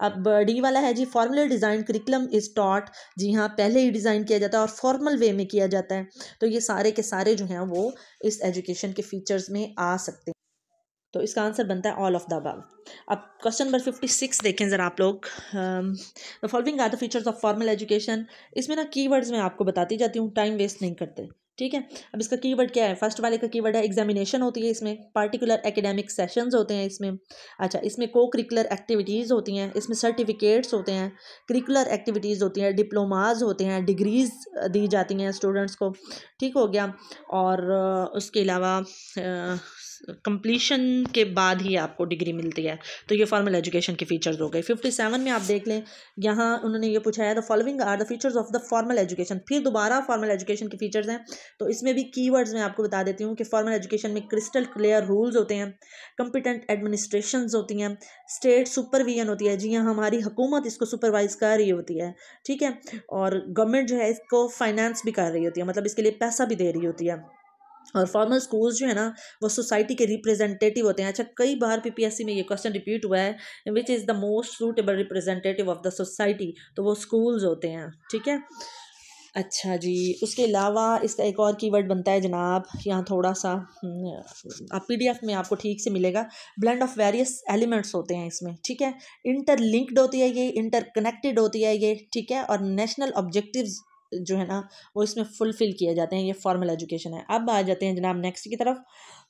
अब डी वाला है जी, formally designed curriculum is taught. जी हाँ, पहले ही डिज़ाइन किया जाता है और फॉर्मल वे में किया जाता है, तो ये सारे के सारे जो हैं वो इस एजुकेशन के फीचर्स में आ सकते हैं। तो इसका आंसर बनता है ऑल ऑफ द अबव। अब क्वेश्चन नंबर 56 देखें ज़रा आप लोग। The following are the features of formal education. इसमें ना कीवर्ड्स मैं आपको बताती जाती हूँ, टाइम वेस्ट नहीं करते, ठीक है। अब इसका कीवर्ड क्या है? फर्स्ट वाले का कीवर्ड है एग्जामिनेशन होती है इसमें, पार्टिकुलर एकेडमिक सेशंस होते हैं इसमें। अच्छा, इसमें को करिकुलर एक्टिविटीज़ होती हैं, इसमें सर्टिफिकेट्स होते हैं, करिकुलर एक्टिविटीज़ होती हैं, डिप्लोमाज होते हैं, डिग्रीज दी जाती हैं स्टूडेंट्स को, ठीक हो गया। और उसके अलावा कंप्लीशन के बाद ही आपको डिग्री मिलती है, तो ये फॉर्मल एजुकेशन के फीचर्स हो गए। 57 में आप देख लें, यहाँ उन्होंने ये पूछा है the following are the features of the formal education. फिर दोबारा फॉर्मल एजुकेशन के फीचर्स हैं, तो इसमें भी कीवर्ड्स मैं आपको बता देती हूँ कि फॉर्मल एजुकेशन में क्रिस्टल क्लियर रूल्स होते हैं, कंपिटेंट एडमिनिस्ट्रेशंस होती हैं, स्टेट सुपरविजन होती है। जी हाँ, हमारी हुकूमत इसको सुपरवाइज कर रही होती है, ठीक है। और गवर्नमेंट जो है इसको फाइनेंस भी कर रही होती है, मतलब इसके लिए पैसा भी दे रही होती है। और फॉर्मल स्कूल्स जो है ना वो सोसाइटी के रिप्रेजेंटेटिव होते हैं। अच्छा, कई बार पीपीएससी में ये क्वेश्चन रिपीट हुआ है, which is the most suitable representative of the society, तो वो स्कूल्स होते हैं, ठीक है। अच्छा जी, उसके अलावा इसका एक और कीवर्ड बनता है जनाब, यहाँ थोड़ा सा आप पीडीएफ में आपको ठीक से मिलेगा, ब्लेंड ऑफ वेरियस एलिमेंट्स होते हैं इसमें, ठीक है। इंटरलिंक्ड होती है ये, इंटरकनेक्टेड होती है ये, ठीक है। और नेशनल ऑब्जेक्टिव्स जो है ना वो इसमें फुलफिल किए जाते हैं, ये फॉर्मल एजुकेशन है। अब आ जाते हैं जनाब नेक्स्ट की तरफ।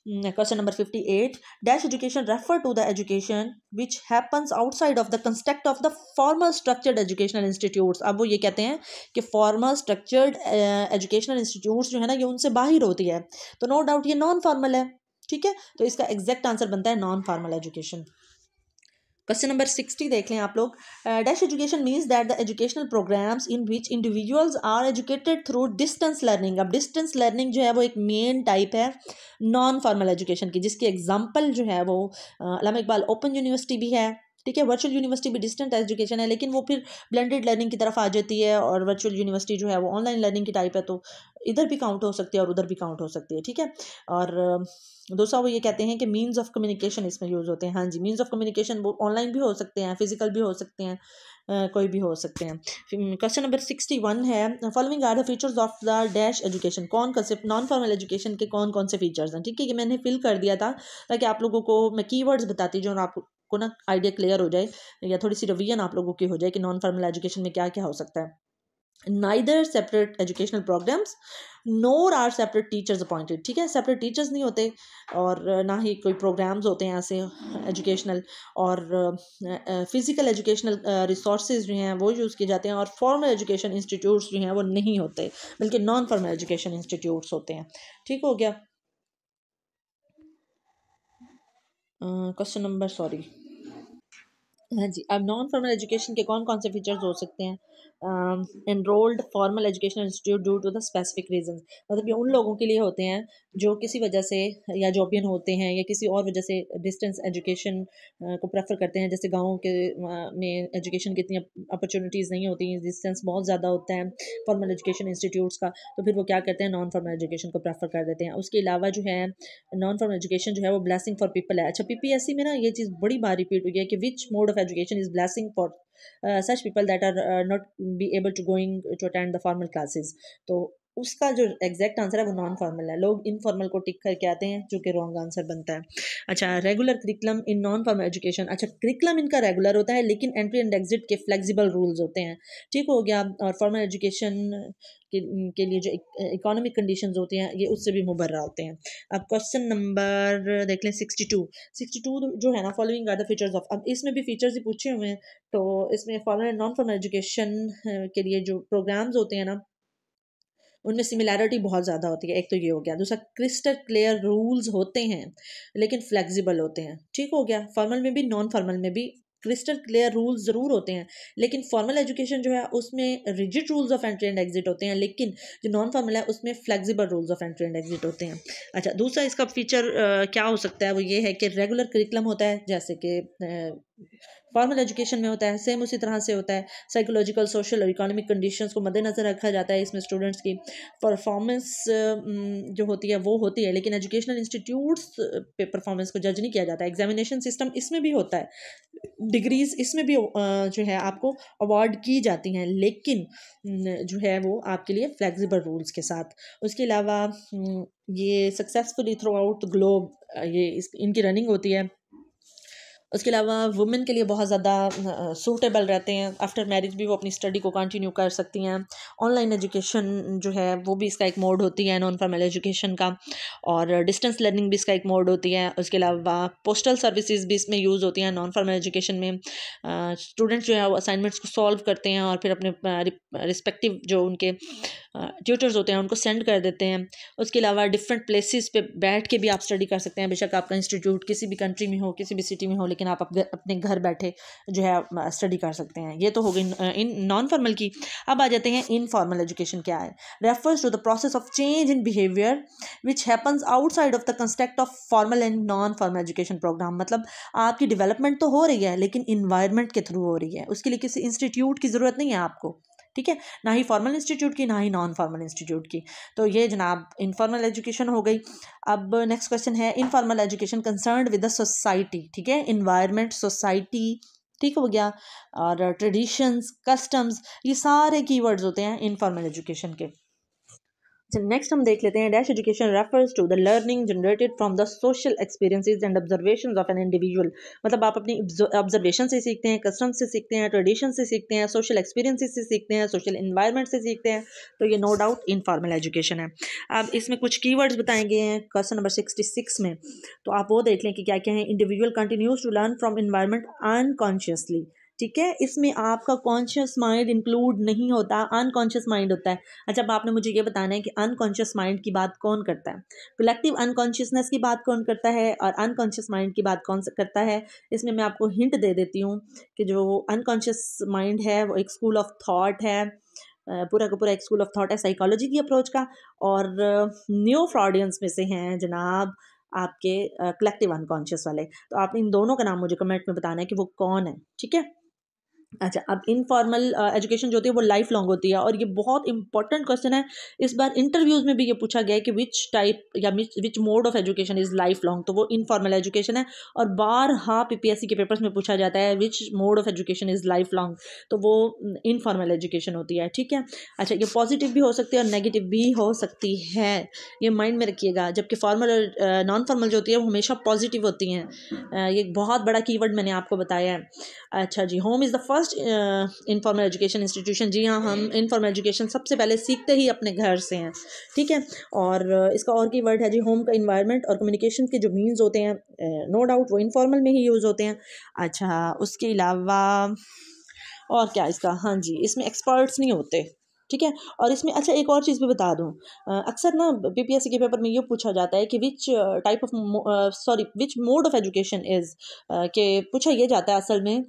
Question number 58, dash education refer to the education which happens outside of the construct of the formal structured educational institutes. अब वो ये कहते हैं कि फॉर्मल स्ट्रक्चर्ड एजुकेशनल इंस्टीट्यूट्स जो है ना ये उनसे बाहर होती है, तो नो डाउट ये नॉन फॉर्मल है, ठीक है। तो इसका एग्जैक्ट आंसर बनता है non formal education. Question number 60 देख लें आप लोग। Dash education means that the educational programmes in which individuals are educated through distance learning. अब डिस्टेंस लर्निंग जो है वो एक मेन टाइप है नॉन फॉर्मल एजुकेशन की, जिसकी एग्जांपल जो है वो अल्लामा इकबाल ओपन यूनिवर्सिटी भी है, ठीक है। वर्चुअल यूनिवर्सिटी भी डिस्टेंट एजुकेशन है, लेकिन वो फिर ब्लेंडेड लर्निंग की तरफ आ जाती है, और वर्चुअल यूनिवर्सिटी जो है वो ऑनलाइन लर्निंग की टाइप है, तो इधर भी काउंट हो सकती है और उधर भी काउंट हो सकती है, ठीक है। और दूसरा वो ये कहते हैं कि मीन्स ऑफ कम्युनिकेशन इसमें यूज़ होते हैं। हाँ जी, मीन्स ऑफ कम्युनिकेशन वो ऑनलाइन भी हो सकते हैं, फिजिकल भी हो सकते हैं, कोई भी हो सकते हैं। क्वेश्चन नंबर 61 है, following are the features of the dash education. कौन कंसेप्ट नॉन फॉर्मल एजुकेशन के कौन कौन से फीचर्स हैं, ठीक है। कि मैंने फिल कर दिया था ताकि आप लोगों को मैं कीवर्ड्स बताती जाऊँ और आपको ना आइडिया क्लियर हो जाए, या थोड़ी सी रिवीजन आप लोगों की हो जाए कि नॉन फॉर्मल एजुकेशन में क्या क्या हो सकता है। Neither separate educational programmes nor are separate teachers appointed, ठीक है। सेपरेट टीचर्स नहीं होते और ना ही कोई प्रोग्राम्स होते हैं ऐसे एजुकेशनल, और फिजिकल एजुकेशनल रिसोर्सेज जो हैं वो यूज़ किए जाते हैं, और फॉर्मल एजुकेशन इंस्टीट्यूट्स जो हैं वो नहीं होते, बल्कि नॉन फॉर्मल एजुकेशन इंस्टीट्यूट्स होते हैं, ठीक हो गया। क्वेश्चन नंबर हाँ जी, अब नॉन फॉर्मल एजुकेशन के कौन-कौन से फीचर्स हो सकते हैं? Enrolled formal education institute due to the specific reasons, मतलब ये उन लोगों के लिए होते हैं जो किसी वजह से या जॉबियन होते हैं या किसी और वजह से डिस्टेंस एजुकेशन को प्रेफ़र करते हैं। जैसे गाँव के में एजुकेशन की इतनी अपॉर्च्युनिटीज़ नहीं होती हैं, डिस्टेंस बहुत ज़्यादा होता है फॉर्मल एजुकेशन इंस्टीट्यूट्स का, तो फिर वो क्या करते हैं, नॉन फॉर्मल एजुकेशन को प्रेफ़र कर देते हैं। उसके अलावा जो है नॉन फॉर्मल एजुकेशन जो है वो ब्लेसिंग फॉर पीपल है। अच्छा, पीपीएससी में ना ये चीज़ बड़ी बार रिपीट हुई है कि which mode of education is blessing for such people that are not be able to going to attend the formal classes. तो उसका जो एग्जैक्ट आंसर है वो नॉन फॉर्मल है। लोग इनफॉर्मल को टिक करके आते हैं, जो कि रॉन्ग आंसर बनता है। अच्छा, regular curriculum in non formal education. अच्छा, करिकुलम इनका रेगुलर होता है लेकिन एंट्री एंड एग्जिट के फ्लेक्सिबल रूल्स होते हैं। ठीक हो गया। और फॉर्मल एजुकेशन के लिए जो इकोनॉमिक कंडीशंस होती हैं ये उससे भी मुबर्रा होते हैं। अब क्वेश्चन नंबर देख लें 62 जो है ना, following are the features of. अब इसमें भी फीचर्स ही पूछे हुए हैं, तो इसमें formal and non formal education के लिए जो प्रोग्राम्स होते हैं ना, उनमें सिमिलैरिटी बहुत ज़्यादा होती है। एक तो ये हो गया। दूसरा, क्रिस्टल क्लियर रूल्स होते हैं लेकिन फ्लेक्सिबल होते हैं। ठीक हो गया। फॉर्मल में भी नॉन फॉर्मल में भी क्रिस्टल क्लियर रूल्स ज़रूर होते हैं, लेकिन फॉर्मल एजुकेशन जो है उसमें rigid rules of entry and exit होते हैं, लेकिन जो नॉन फॉर्मल है उसमें flexible rules of entry and exit होते हैं। अच्छा, दूसरा इसका फीचर क्या हो सकता है, वो ये है कि रेगुलर करिकुलम होता है, जैसे कि फॉर्मल एजुकेशन में होता है, सेम उसी तरह से होता है। साइकोलॉजिकल, सोशल और इकोनॉमिक कंडीशंस को मद्देनज़र रखा जाता है इसमें स्टूडेंट्स की परफॉर्मेंस जो होती है वो होती है, लेकिन एजुकेशनल इंस्टीट्यूट्स पे परफॉर्मेंस को जज नहीं किया जाता है। एग्जामिनेशन सिस्टम इसमें भी होता है, डिग्रीज इसमें भी जो है आपको अवार्ड की जाती हैं, लेकिन जो है वो आपके लिए फ्लेक्सिबल रूल्स के साथ। उसके अलावा ये successfully through out the globe ये इनकी रनिंग होती है। उसके अलावा वुमेन के लिए बहुत ज़्यादा सूटेबल रहते हैं। आफ्टर मैरिज भी वो अपनी स्टडी को कंटिन्यू कर सकती हैं। ऑनलाइन एजुकेशन जो है वो भी इसका एक मोड होती है नॉन फॉर्मल एजुकेशन का, और डिस्टेंस लर्निंग भी इसका एक मोड होती है। उसके अलावा पोस्टल सर्विसेज भी इसमें यूज़ होती हैं नॉन फॉर्मल एजुकेशन में। स्टूडेंट्स जो है वो असाइनमेंट्स को सॉल्व करते हैं और फिर अपने रिस्पेक्टिव जो उनके ट्यूटर्स होते हैं उनको सेंड कर देते हैं। उसके अलावा डिफरेंट प्लेसेस पे बैठ के भी आप स्टडी कर सकते हैं। बेशक आपका इंस्टीट्यूट किसी भी कंट्री में हो, किसी भी सिटी में हो, लेकिन आप अपने घर बैठे जो है स्टडी कर सकते हैं। ये तो हो गई इन नॉन फॉर्मल की। अब आ जाते हैं इनफॉर्मल एजुकेशन क्या है। Refers to the process of change in behaviour which happens outside of the construct of formal and non formal education programme. मतलब आपकी डेवलपमेंट तो हो रही है लेकिन इन्वायरमेंट के थ्रू हो रही है, उसके लिए किसी इंस्टीट्यूट की ज़रूरत नहीं है आपको। ठीक है, ना ही फॉर्मल इंस्टीट्यूट की, ना ही नॉन फॉर्मल इंस्टीट्यूट की। तो ये जनाब इनफॉर्मल एजुकेशन हो गई। अब नेक्स्ट क्वेश्चन है informal education concerned with the society. ठीक है, इन्वायरमेंट, सोसाइटी, ठीक हो गया, और ट्रेडिशंस, कस्टम्स, ये सारे कीवर्ड्स होते हैं इनफॉर्मल एजुकेशन के। नेक्स्ट हम देख लेते हैं dash education refers to the learning generated from the social experiences and observations of an individual. मतलब आप अपनी ऑब्जर्वेशन से सीखते हैं, कस्टम से सीखते हैं, ट्रेडिशन से सीखते हैं, सोशल एक्सपीरियंसेस से सीखते हैं, सोशल इन्वायरमेंट से सीखते हैं। तो ये नो डाउट इनफॉर्मल एजुकेशन है। अब इसमें कुछ कीवर्ड्स बताए गए हैं क्वेश्चन नंबर 66 में, तो आप वो देख लें कि क्या क्या है। Individual continues to learn from environment unconsciously. ठीक है, इसमें आपका कॉन्शियस माइंड इंक्लूड नहीं होता, अनकॉन्शियस माइंड होता है। अच्छा, अब आपने मुझे ये बताना है कि अनकॉन्शियस माइंड की बात कौन करता है, कलेक्टिव अनकॉन्शियसनेस की बात कौन करता है और अनकॉन्शियस माइंड की बात कौन करता है। इसमें मैं आपको हिंट दे देती हूँ कि जो अनकॉन्शियस माइंड है वो एक स्कूल ऑफ थॉट है, पूरा का पूरा एक स्कूल ऑफ थॉट है साइकोलॉजी की अप्रोच का, और न्यू फ्रॉडियंस में से हैं जनाब आपके कलेक्टिव अनकॉन्शियस वाले। तो आप इन दोनों का नाम मुझे कमेंट में बताना है कि वो कौन है। ठीक है। अच्छा, अब इनफॉर्मल एजुकेशन जो होती है वो लाइफ लॉन्ग होती है, और ये बहुत इंपॉर्टेंट क्वेश्चन है। इस बार इंटरव्यूज़ में भी ये पूछा गया है कि विच टाइप या which mode of education is life long, तो वो इनफॉर्मल एजुकेशन है। और बारहा पीपीएससी के पेपर्स में पूछा जाता है which mode of education is life long, तो वो इनफॉर्मल एजुकेशन होती है। ठीक है। अच्छा, ये पॉजिटिव भी हो सकती है और नेगेटिव भी हो सकती है, ये माइंड में रखिएगा। जबकि फॉर्मल और नॉन फॉर्मल जो होती है वो हमेशा पॉजिटिव होती हैं। ये बहुत बड़ा कीवर्ड मैंने आपको बताया है। अच्छा जी, home is the first informal education institution. जी हाँ, हम इनफॉर्मल एजुकेशन सबसे पहले सीखते ही अपने घर से हैं। ठीक है। और इसका और की वर्ड है जी होम का इन्वायरमेंट और कम्युनिकेशन के जो मीन्स होते हैं नो डाउट वो इनफॉर्मल में ही यूज़ होते हैं। अच्छा, उसके अलावा और क्या इसका, हाँ जी, इसमें एक्सपर्ट्स नहीं होते। ठीक है। और इसमें अच्छा एक और चीज़ भी बता दूं, अक्सर ना पीपीएससी के पेपर में ये पूछा जाता है कि which type of which mode of education is, के पूछा ये जाता है असल में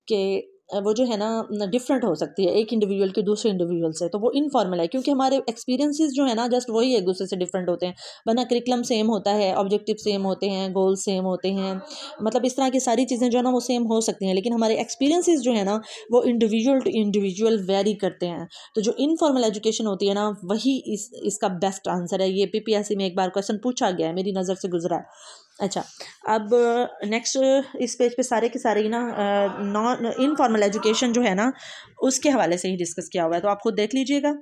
कि वो जो है ना डिफरेंट हो सकती है एक इंडिविजुअल के दूसरे इंडिविजुअल से, तो वो इनफॉर्मल है क्योंकि हमारे एक्सपीरियंसेस जो है ना जस्ट वही एक दूसरे से डिफरेंट होते हैं, वरना करिकुलम सेम होता है, ऑब्जेक्टिव सेम होते हैं, गोल सेम होते हैं, मतलब इस तरह की सारी चीज़ें जो है ना वो सेम हो सकती हैं, लेकिन हमारे एक्सपीरियंसेस जो है ना वो इंडिविजुअल टू इंडिविजुअल वेरी करते हैं। तो जो इनफॉर्मल एजुकेशन होती है ना वही इसका बेस्ट आंसर है। ये पीपीएससी में एक बार क्वेश्चन पूछा गया है, मेरी नज़र से गुजरा है। अच्छा, अब नेक्स्ट इस पेज पे सारे के सारे ना नॉन इनफॉर्मल एजुकेशन जो है ना उसके हवाले से ही डिस्कस किया हुआ है, तो आप खुद देख लीजिएगा।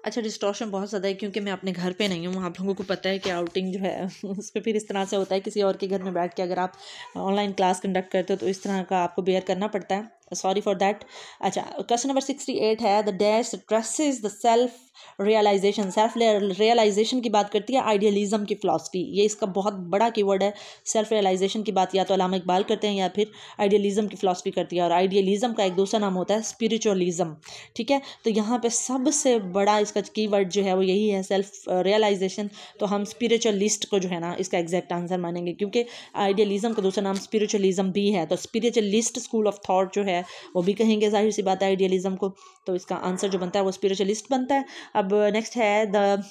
अच्छा, डिस्टॉर्शन बहुत ज़्यादा है क्योंकि मैं अपने घर पे नहीं हूँ, आप लोगों को पता है कि आउटिंग जो है उस पर फिर इस तरह से होता है, किसी और के घर में बैठ के अगर आप ऑनलाइन क्लास कंडक्ट करते हो तो इस तरह का आपको बेयर करना पड़ता है, सॉरी फॉर दैट। अच्छा, क्वेश्चन नंबर 68 है the dash stresses the self realisation. Self realisation की बात करती है आइडियलिज्म की फ़िलासफ़ी, ये इसका बहुत बड़ा कीवर्ड है। सेल्फ रियलाइजेशन की बात या तो अल्लामा इकबाल करते हैं या फिर आइडियलिज्म की फ़िलासफ़ी करती है, और आइडियलिज्म का एक दूसरा नाम होता है स्पिरिचुअलिज्म। ठीक है, तो यहाँ पे सबसे बड़ा इसका कीवर्ड जो है वो यही है, सेल्फ रियलाइजेशन। तो हम स्पिरिचुअलिस्ट को जो है ना इसका एग्जैक्ट आंसर मानेंगे, क्योंकि आइडियलिज्म का दूसरा नाम स्पिरिचुअलिज्म भी है, तो स्पिरिचुअलिस्ट स्कूल ऑफ थॉट जो है वो भी कहेंगे, जाहिर सी बात है आइडियलिज्म को। तो इसका आंसर जो बनता है वो स्पिरिचुअलिस्ट बनता है। अब नेक्स्ट है the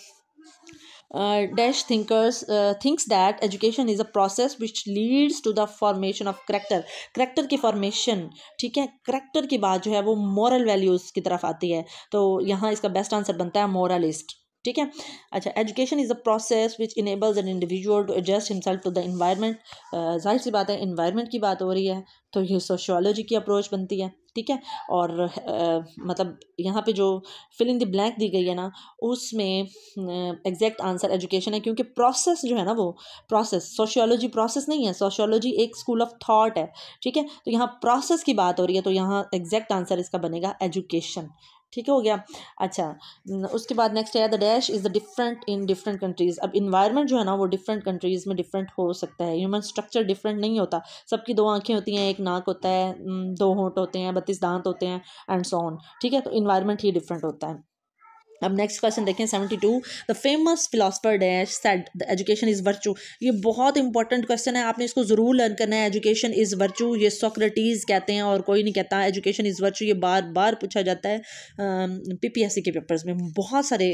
dash thinkers thinks that education is a process which leads to the formation of character की formation। ठीक है, character की बात जो है वो moral values की तरफ आती है, तो यहाँ इसका बेस्ट आंसर बनता है moralist। ठीक है, अच्छा, education is a process which enables an individual to adjust himself to the environment. जाहिर सी बात है इन्वायरमेंट की बात हो रही है तो ये सोशियोलॉजी की अप्रोच बनती है। ठीक है, और मतलब यहाँ पे जो फिल इन द ब्लैंक दी गई है ना उसमें एग्जैक्ट आंसर एजुकेशन है, क्योंकि प्रोसेस जो है ना वो प्रोसेस, सोशियोलॉजी प्रोसेस नहीं है, सोशियोलॉजी एक स्कूल ऑफ थॉट है। ठीक है, तो यहाँ प्रोसेस की बात हो रही है तो यहाँ एग्जैक्ट आंसर इसका बनेगा एजुकेशन। ठीक हो गया। अच्छा, उसके बाद नेक्स्ट है the dash is the different in different countries. अब इन्वायरमेंट जो है ना वो डिफरेंट कंट्रीज़ में डिफरेंट हो सकता है, ह्यूमन स्ट्रक्चर डिफरेंट नहीं होता, सबकी दो आंखें होती हैं, एक नाक होता है, दो होंठ होते हैं, 32 दांत होते हैं एंड सो ऑन। ठीक है, तो इन्वायरमेंट ही डिफरेंट होता है। अब नेक्स्ट क्वेश्चन देखें 72, the famous philosopher dash said the education is virtue. ये बहुत इंपॉर्टेंट क्वेश्चन है, आपने इसको ज़रूर लर्न करना है। एजुकेशन इज़ वर्चू ये सोक्रेटिस कहते हैं और कोई नहीं कहता एजुकेशन इज़ वर्चू, ये बार बार पूछा जाता है पीपीएससी के पेपर्स में, बहुत सारे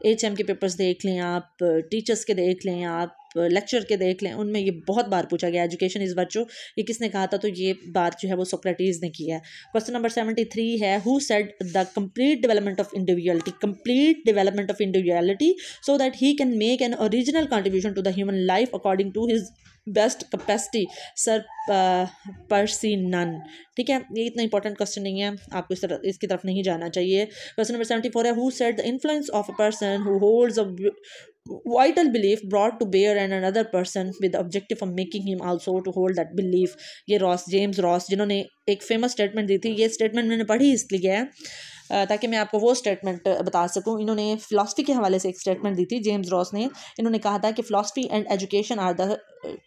एचएम के पेपर्स देख लें आप, टीचर्स के देख लें आप, लेक्चर के देख लें, उनमें ये बहुत बार पूछा गया एजुकेशन इज़ वर्चू, ये किसने कहा था, तो ये बात जो है वो सोक्रेटिस ने की है। क्वेश्चन नंबर 73 है who said the complete development of individuality, complete development of individuality so that he can make an original contribution to the human life according to his best capacity sir Percy Nunn. ठीक है, ये इतना important question नहीं है, आपको इसकी तरफ नहीं जाना चाहिए। क्वेश्चन नंबर 74 है who said the influence of a person who holds a vital belief brought to bear on another person with the objective of making him also to hold that belief। ये James Ross जिन्होंने एक famous statement दी थी, ये statement मैंने पढ़ी इसलिए है ताकि मैं आपको वो स्टेटमेंट बता सकूं। इन्होंने फ़िलासफ़ी के हवाले से एक स्टेटमेंट दी थी जेम्स रॉस ने, इन्होंने कहा था कि philosophy and education are the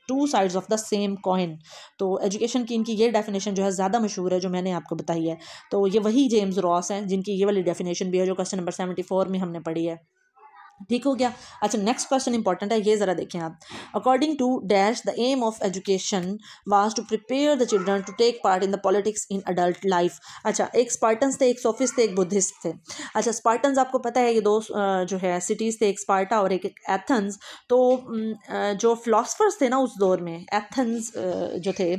two sides of the same coin. तो एजुकेशन की इनकी ये डेफिनेशन जो है ज़्यादा मशहूर है जो मैंने आपको बताई है, तो ये वही जेम्स रॉस हैं जिनकी ये वाली डेफिनेशन भी है जो क्वेश्चन नंबर 74 में हमने पढ़ी है। ठीक हो गया। अच्छा, नेक्स्ट क्वेश्चन इंपॉर्टेंट है, ये ज़रा देखें आप। According to dash the aim of education was to prepare the children to take part in the politics in adult life. अच्छा, एक स्पार्टन्स थे, एक सोफिस्ट थे, एक बुद्धिस्ट थे। अच्छा, स्पार्टन्स आपको पता है ये दो जो है सिटीज़ थे, एक स्पार्टा और एक एथेंस। तो जो फिलासफर्स थे ना उस दौर में, एथेंस जो थे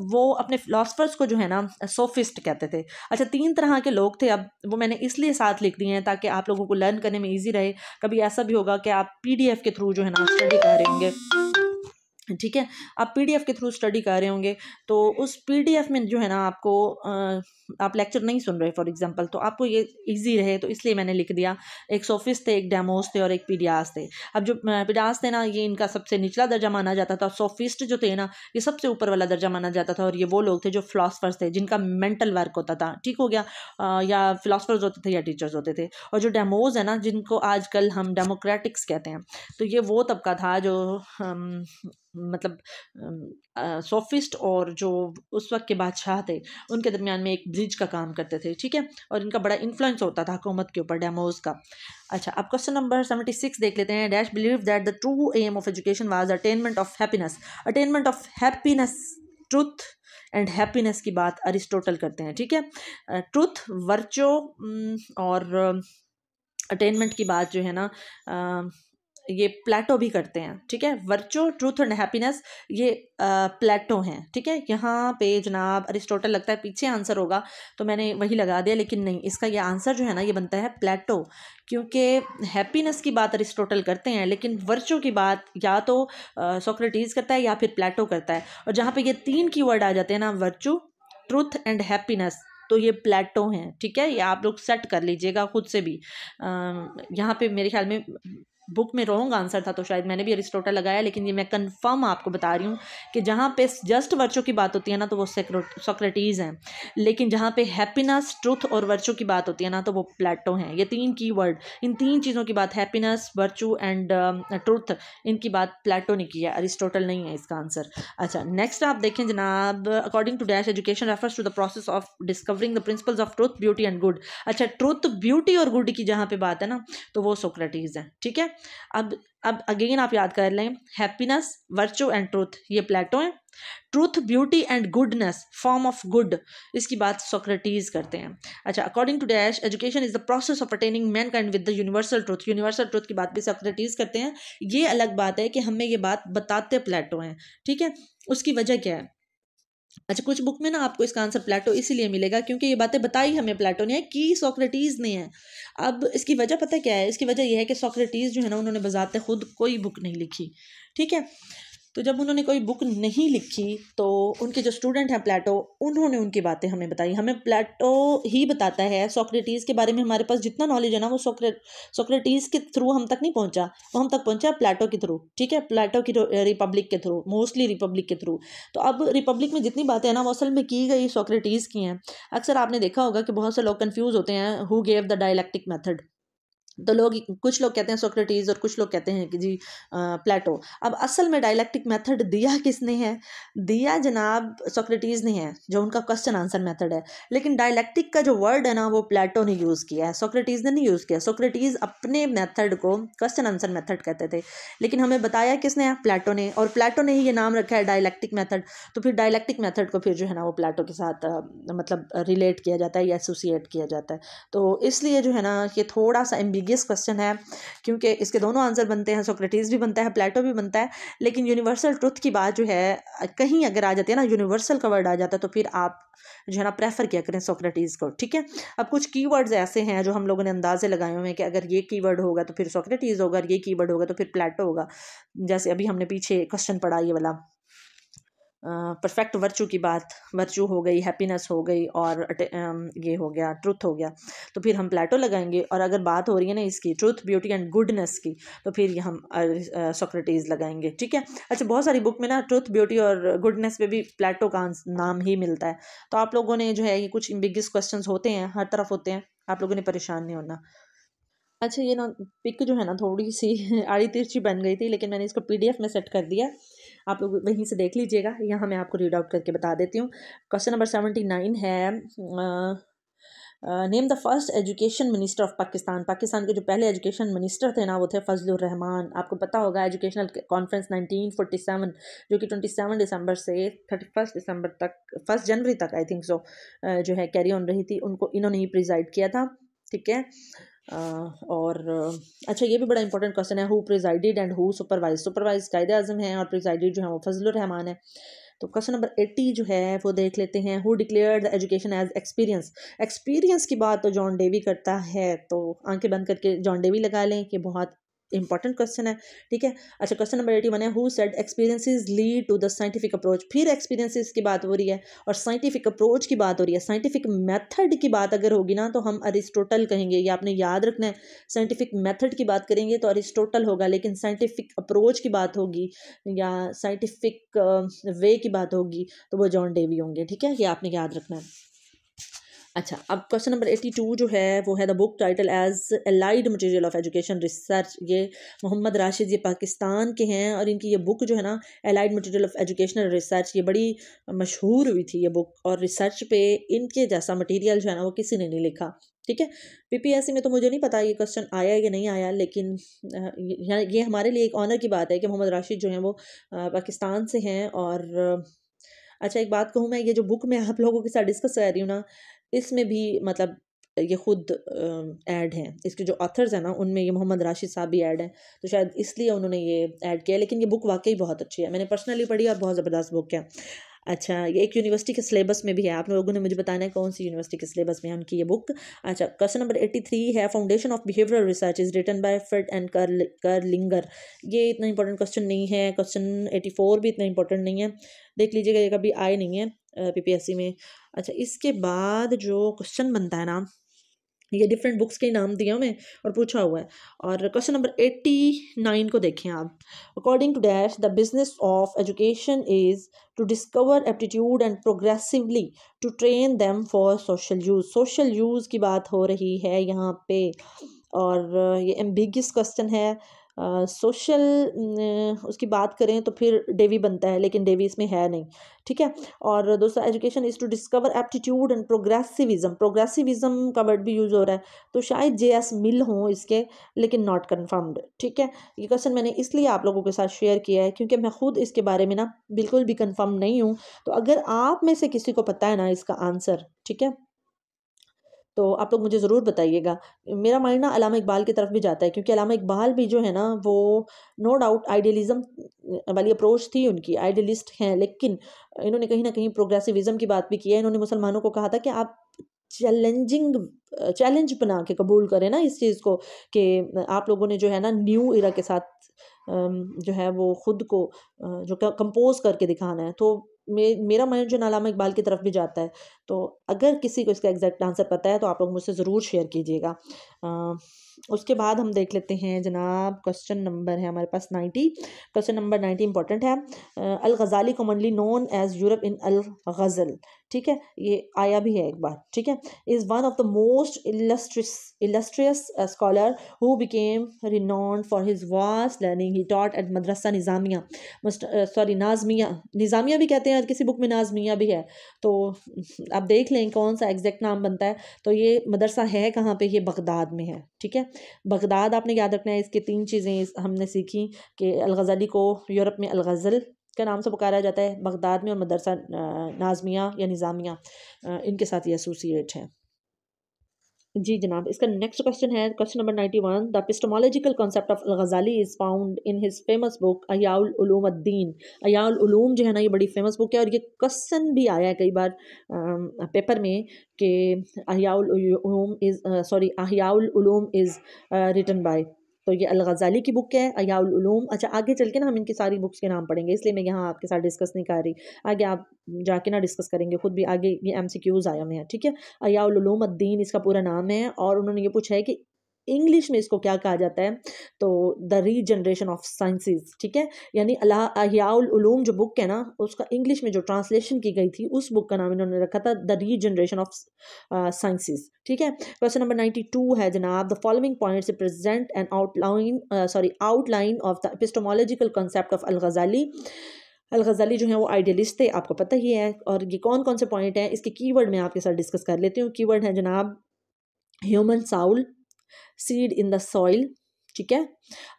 वो अपने फिलासफर्स को जो है ना सोफिस्ट कहते थे। अच्छा, 3 तरह के लोग थे, अब वो मैंने इसलिए साथ लिख दिए हैं ताकि आप लोगों को लर्न करने में ईजी रहे। कभी ऐसा भी होगा कि आप पीडीएफ के थ्रू जो है ना स्टडी कर रहे होंगे, ठीक है, आप पीडीएफ के थ्रू स्टडी कर रहे होंगे तो उस पीडीएफ में जो है ना आपको आप लेक्चर नहीं सुन रहे फॉर एग्जांपल, तो आपको ये इजी रहे तो इसलिए मैंने लिख दिया। एक सोफिस्ट थे, एक डेमोस थे और एक पीडियास थे। अब जो पीडियास थे ना ये इनका सबसे निचला दर्जा माना जाता था, सोफिस्ट जो थे ना ये सबसे ऊपर वाला दर्जा माना जाता था, और ये वो लोग थे जो फिलासफर्स थे जिनका मेंटल वर्क होता था। ठीक हो गया, या फिलासफर्स होते थे या टीचर्स होते थे। और जो डेमोज है ना जिनको आजकल हम डेमोक्रेटिक्स कहते हैं, तो ये वो तबका था जो मतलब सोफिस्ट और जो उस वक्त के बादशाह थे उनके दरमियान में एक ब्रिज का काम करते थे। ठीक है, और इनका बड़ा इन्फ्लुएंस होता था हुकूमत के ऊपर, डेमोज का। अच्छा, अब क्वेश्चन नंबर 76 देख लेते हैं। Dash believe that the true aim of education was attainment of happiness. Attainment of happiness, truth and happiness की बात अरिस्टोटल करते हैं, ठीक है। ट्रुथ, वर्चो और अटेनमेंट की बात जो है ना ये प्लेटो भी करते हैं, ठीक है। वर्चो, ट्रूथ एंड हैप्पीनेस ये प्लेटो हैं, ठीक है। यहाँ पे जनाब अरिस्टोटल लगता है पीछे आंसर होगा, तो मैंने वही लगा दिया, लेकिन नहीं, इसका ये आंसर जो है ना ये बनता है प्लेटो, क्योंकि हैप्पीनेस की बात अरिस्टोटल करते हैं लेकिन वर्चो की बात या तो सोक्रेटिस करता है या फिर प्लेटो करता है। और जहाँ पे ये 3 कीवर्ड आ जाते हैं ना, वर्चू, ट्रूथ एंड हैप्पीनेस, तो ये प्लेटो हैं, ठीक है। ये आप लोग सेट कर लीजिएगा खुद से भी। यहाँ पे मेरे ख्याल में बुक में रॉन्ग आंसर था, तो शायद मैंने भी अरिस्टोटल लगाया, लेकिन ये मैं कंफर्म आपको बता रही हूँ कि जहाँ पे जस्ट वर्चो की बात होती है ना तो वो सोक्रेटिस हैं, लेकिन जहाँ पे हैप्पीनेस, ट्रुथ और वर्चो की बात होती है ना तो वो प्लेटो हैं। ये 3 कीवर्ड, इन 3 चीज़ों की बात, हैप्पीनेस, वर्चू एंड ट्रुथ, इनकी बात प्लेटो ने की है, अरिस्टोटल नहीं है इसका आंसर। अच्छा, नेक्स्ट आप देखें जनाब, according to dash education refers to the process of discovering the principles of truth, beauty and good. अच्छा, ट्रुथ, ब्यूटी और गुड की जहाँ पे बात है ना तो वो सोक्रेटिस है, ठीक है। अब अगेन आप याद कर लें, हैप्पीनेस, वर्चू एंड ट्रूथ ये प्लेटो है। Truth, beauty and goodness, form of good, इसकी बात सोक्रेटिस करते हैं। अच्छा, according to dash education is the process of attaining mankind with the universal truth, universal truth की बात भी सोक्रेटिस करते हैं। ये अलग बात है कि हमें ये बात बताते प्लेटो हैं, ठीक है। उसकी वजह क्या है? अच्छा, कुछ बुक में ना आपको इसका आंसर प्लेटो इसीलिए मिलेगा क्योंकि ये बातें बताई हमें प्लेटो ने कि सोक्रेटिस ने है। अब इसकी वजह पता क्या है? इसकी वजह यह है कि सोक्रेटिस जो है ना उन्होंने बजाते खुद कोई बुक नहीं लिखी, ठीक है। तो जब उन्होंने कोई बुक नहीं लिखी तो उनके जो स्टूडेंट हैं प्लेटो, उन्होंने उनकी बातें हमें बताई। हमें प्लेटो ही बताता है, सोक्रेटिस के बारे में हमारे पास जितना नॉलेज है ना वो सोक्रेटिस के थ्रू हम तक नहीं पहुंचा, वो हम तक पहुंचा प्लेटो के थ्रू, ठीक है। प्लेटो की रिपब्लिक के थ्रू, मोस्टली रिपब्लिक के थ्रू। तो अब रिपब्लिक में जितनी बातें हैं ना वो असल में की गई सोक्रेटिस की हैं। अक्सर आपने देखा होगा कि बहुत से लोग कंफ्यूज होते हैं, who gave the dialectic method. तो लोग, कुछ लोग कहते हैं सोक्रेटिस और कुछ लोग कहते हैं कि जी प्लेटो। अब असल में डायलैक्टिक मेथड दिया किसने है? दिया जनाब सोक्रेटिस ने है, जो उनका क्वेश्चन आंसर मेथड है। लेकिन डायलैक्टिक का जो वर्ड है ना वो प्लेटो ने यूज़ किया है, सोक्रेटिस ने नहीं यूज़ किया। सोक्रेटिस अपने मेथड को क्वेश्चन आंसर मेथड कहते थे, लेकिन हमें बताया किसने है? प्लेटो ने, और प्लेटो ने ही ये नाम रखा है डायलैक्टिक मेथड। तो फिर डायलैक्टिक मेथड को फिर जो है ना वो प्लेटो के साथ मतलब रिलेट किया जाता है या एसोसिएट किया जाता है। तो इसलिए जो है ना ये थोड़ा सा एम्बिगियस क्वेश्चन है, क्योंकि इसके दोनों आंसर बनते हैं, सोक्रेटिस भी बनता है, प्लेटो भी बनता है। लेकिन यूनिवर्सल ट्रुथ की बात जो है कहीं अगर आ जाती है ना, यूनिवर्सल का वर्ड आ जाता है, तो फिर आप जो है ना प्रेफर किया करें सोक्रेटिस को, ठीक है। अब कुछ कीवर्ड्स ऐसे हैं जो हम लोगों ने अंदाजे लगाए हुए हैं कि अगर ये कीवर्ड होगा तो फिर सोक्रेटिस होगा, और ये कीवर्ड होगा तो फिर प्लेटो होगा। जैसे अभी हमने पीछे क्वेश्चन पढ़ा ये वाला, परफेक्ट वर्चू की बात, वर्चू हो गई, हैप्पीनेस हो गई, और ये हो गया ट्रुथ हो गया, तो फिर हम प्लेटो लगाएंगे। और अगर बात हो रही है ना इसकी ट्रुथ, ब्यूटी एंड गुडनेस की, तो फिर ये हम सोक्रेटिस लगाएंगे, ठीक है। अच्छा, बहुत सारी बुक में ना ट्रुथ, ब्यूटी और गुडनेस पे भी प्लेटो का नाम ही मिलता है। तो आप लोगों ने जो है ये कुछ एम्बिगियस क्वेश्चंस होते हैं, हर तरफ होते हैं, आप लोगों ने परेशान नहीं होना। अच्छा, ये ना पिक जो है ना थोड़ी सी आड़ी तिरछी बन गई थी, लेकिन मैंने इसको पीडीएफ में सेट कर दिया, आप लोग वहीं से देख लीजिएगा। यहाँ मैं आपको रीड आउट करके बता देती हूँ। क्वेश्चन नंबर 79 है, name the first education minister of Pakistan. Pakistan के जो पहले एजुकेशन मिनिस्टर थे ना वो थे फजलुर रहमान। आपको पता होगा एजुकेशनल कॉन्फ्रेंस 1947 जो कि 27 दिसंबर से 31 दिसंबर तक, 1 जनवरी तक आई थिंक सो जो है कैरी ऑन रही थी, उनको इन्होंने ही प्रिजाइड किया था, ठीक है। और अच्छा, ये भी बड़ा इंपॉर्टेंट क्वेश्चन है, who presided and who supervise. Supervise कायदे आजम है और प्रिजाइडेड जो है वो फजलुर रहमान है। तो क्वेश्चन नंबर 80 जो है वो देख लेते हैं, who declared the education as experience. Experience की बात तो जॉन डेवी करता है, तो आंखें बंद करके जॉन डेवी लगा लें कि बहुत इंपॉर्टेंट क्वेश्चन है, ठीक है। अच्छा, क्वेश्चन नंबर 81 है, who said experiences lead to the scientific approach. फिर एक्सपीरियंसेस की बात हो रही है और साइंटिफिक अप्रोच की बात हो रही है। साइंटिफिक मेथड की बात अगर होगी ना तो हम अरिस्टोटल कहेंगे, ये आपने याद रखना है। साइंटिफिक मेथड की बात करेंगे तो अरिस्टोटल होगा, लेकिन साइंटिफिक अप्रोच की बात होगी या साइंटिफिक वे की बात होगी तो वो जॉन डेवी होंगे, ठीक है। ये आपने याद रखना है। अच्छा, अब क्वेश्चन नंबर 82 जो है वो है the book title as allied material of education research. ये मोहम्मद राशिद, ये पाकिस्तान के हैं, और इनकी ये बुक जो है ना allied material of educational research, ये बड़ी मशहूर हुई थी ये बुक। और रिसर्च पे इनके जैसा मटेरियल जो है ना वो किसी ने नहीं लिखा, ठीक है। पीपीएससी में तो मुझे नहीं पता ये क्वेश्चन आया या नहीं आया, लेकिन ये हमारे लिए एक ऑनर की बात है कि मोहम्मद राशिद जो हैं वो पाकिस्तान से हैं, और अच्छा एक बात कहूँ मैं, ये जो बुक मैं आप लोगों के साथ डिस्कस कर रही हूँ ना, इसमें भी मतलब ये खुद ऐड हैं, इसके जो ऑथर्स हैं ना उनमें ये मोहम्मद राशिद साहब भी ऐड हैं, तो शायद इसलिए उन्होंने ये ऐड किया। लेकिन ये बुक वाकई बहुत अच्छी है, मैंने पर्सनली पढ़ी और बहुत ज़बरदस्त बुक है। अच्छा ये एक यूनिवर्सिटी के सिलेबस में भी है, आप लोगों ने मुझे बताना है कौन सी यूनिवर्सिटी के सिलेबस में है उनकी ये बुक। अच्छा क्वेश्चन नंबर 83 है, foundation of behavioural research is written by Fred and Kerlinger. ये इतना इंपॉर्टेंट क्वेश्चन नहीं है। क्वेश्चन 84 भी इतना इंपॉर्टेंट नहीं है, देख लीजिएगा, ये कभी आए नहीं है पीपीएससी में। अच्छा इसके बाद जो क्वेश्चन बनता है ना, ये डिफरेंट बुक्स के नाम दिए हुए और पूछा हुआ है। और क्वेश्चन नंबर 89 को देखें आप, according to dash the business of education is to discover aptitude and progressively to train them for social use. Social use की बात हो रही है यहाँ पे, और ये एम्बिगियस क्वेश्चन है। सोशल उसकी बात करें तो फिर डेवी बनता है, लेकिन डेवी इसमें है नहीं, ठीक है। और दूसरा education is to discover aptitude and progressivism, progressivism का वर्ड भी यूज़ हो रहा है, तो शायद JS मिल हो इसके, लेकिन नॉट कन्फर्म्ड, ठीक है। ये क्वेश्चन मैंने इसलिए आप लोगों के साथ शेयर किया है क्योंकि मैं खुद इसके बारे में ना बिल्कुल भी कन्फर्म नहीं हूँ। तो अगर आप में से किसी को पता है ना इसका आंसर, ठीक है, तो आप लोग मुझे ज़रूर बताइएगा। मेरा माइंड ना अल्लामा इकबाल की तरफ भी जाता है, क्योंकि अल्लामा इकबाल भी जो है ना वो नो डाउट आइडियलिज़्म वाली अप्रोच थी उनकी, आइडियलिस्ट हैं, लेकिन इन्होंने कहीं ना कहीं प्रोग्रेसिविज़म की बात भी की है। इन्होंने मुसलमानों को कहा था कि आप चैलेंजिंग चैलेंज बना के कबूल करें ना इस चीज़ को, कि आप लोगों ने जो है ना न्यू इरा के साथ जो है वो खुद को जो कंपोज करके दिखाना है। तो मेरा माइंड जो अल्लामा इकबाल की तरफ भी जाता है। तो अगर किसी को इसका एग्जैक्ट आंसर पता है तो आप लोग मुझसे ज़रूर शेयर कीजिएगा। उसके बाद हम देख लेते हैं जनाब, क्वेश्चन नंबर है हमारे पास 90। क्वेश्चन नंबर 90 इंपॉर्टेंट है। Al Ghazali commonly known as Europe in Algazel, ठीक है, ये आया भी है एक बार, ठीक है, is one of the most illustrious scholar who became renowned for his vast learning. He taught at madrasa nizamiya, sorry Najmiya, Nizamiya भी कहते हैं, किसी बुक में नाजमिया भी है, तो आप देख लें कौन सा एग्जैक्ट नाम बनता है। तो ये मदरसा है कहाँ पे, ये बगदाद में है, ठीक है, बगदाद आपने याद रखना है। इसके 3 चीज़ें हमने सीखी कि अल गज़ाली को यूरोप में अल गज़ल के नाम से पुकारा जाता है, बगदाद में, और मदरसा नाजमिया या निज़ामिया इनके साथ ये एसोसिएट है। जी जनाब, इसका नेक्स्ट क्वेश्चन है, question number 91। The epistemological concept of Al Ghazali is found in his famous book Ihyaul Ulum Addin. Ihyaul Ulum जो है ना, ये बड़ी फेमस बुक है, और ये क्वेश्चन भी आया है कई बार पेपर में कि अहयाउल उलूम इज़ रिटन बाय। तो ये अल-गज़ाली की बुक है अहयाउल उलूम। अच्छा आगे चल के ना हम इनकी सारी बुक्स के नाम पढ़ेंगे, इसलिए मैं यहाँ आपके साथ डिस्कस नहीं कर रही, आगे आप जाके ना डिस्कस करेंगे खुद भी, आगे ये MCQs आया हुए हैं, ठीक है। अहयाउल उलूम अद-दीन इसका पूरा नाम है, और उन्होंने ये पूछा है कि इंग्लिश में इसको क्या कहा जाता है, तो द रीजनरेशन ऑफ साइंसेस, ठीक है, यानी अहयाउल उलूम जो बुक है ना, उसका इंग्लिश में जो ट्रांसलेशन की गई थी उस बुक का नाम इन्होंने रखा था द रीजनरेशन ऑफ साइंसेस, ठीक है। क्वेश्चन नंबर 92 है जनाब, the following points present an outline of the epistemological concept of Al Ghazali. Al Ghazali जो है वो आइडियलिस्ट थे, आपको पता ही है, और ये कौन कौन से पॉइंट हैं, इसके कीवर्ड मैं आपके साथ डिस्कस कर लेती हूँ। कीवर्ड है जनाब human Saul, seed in the soil, ठीक है।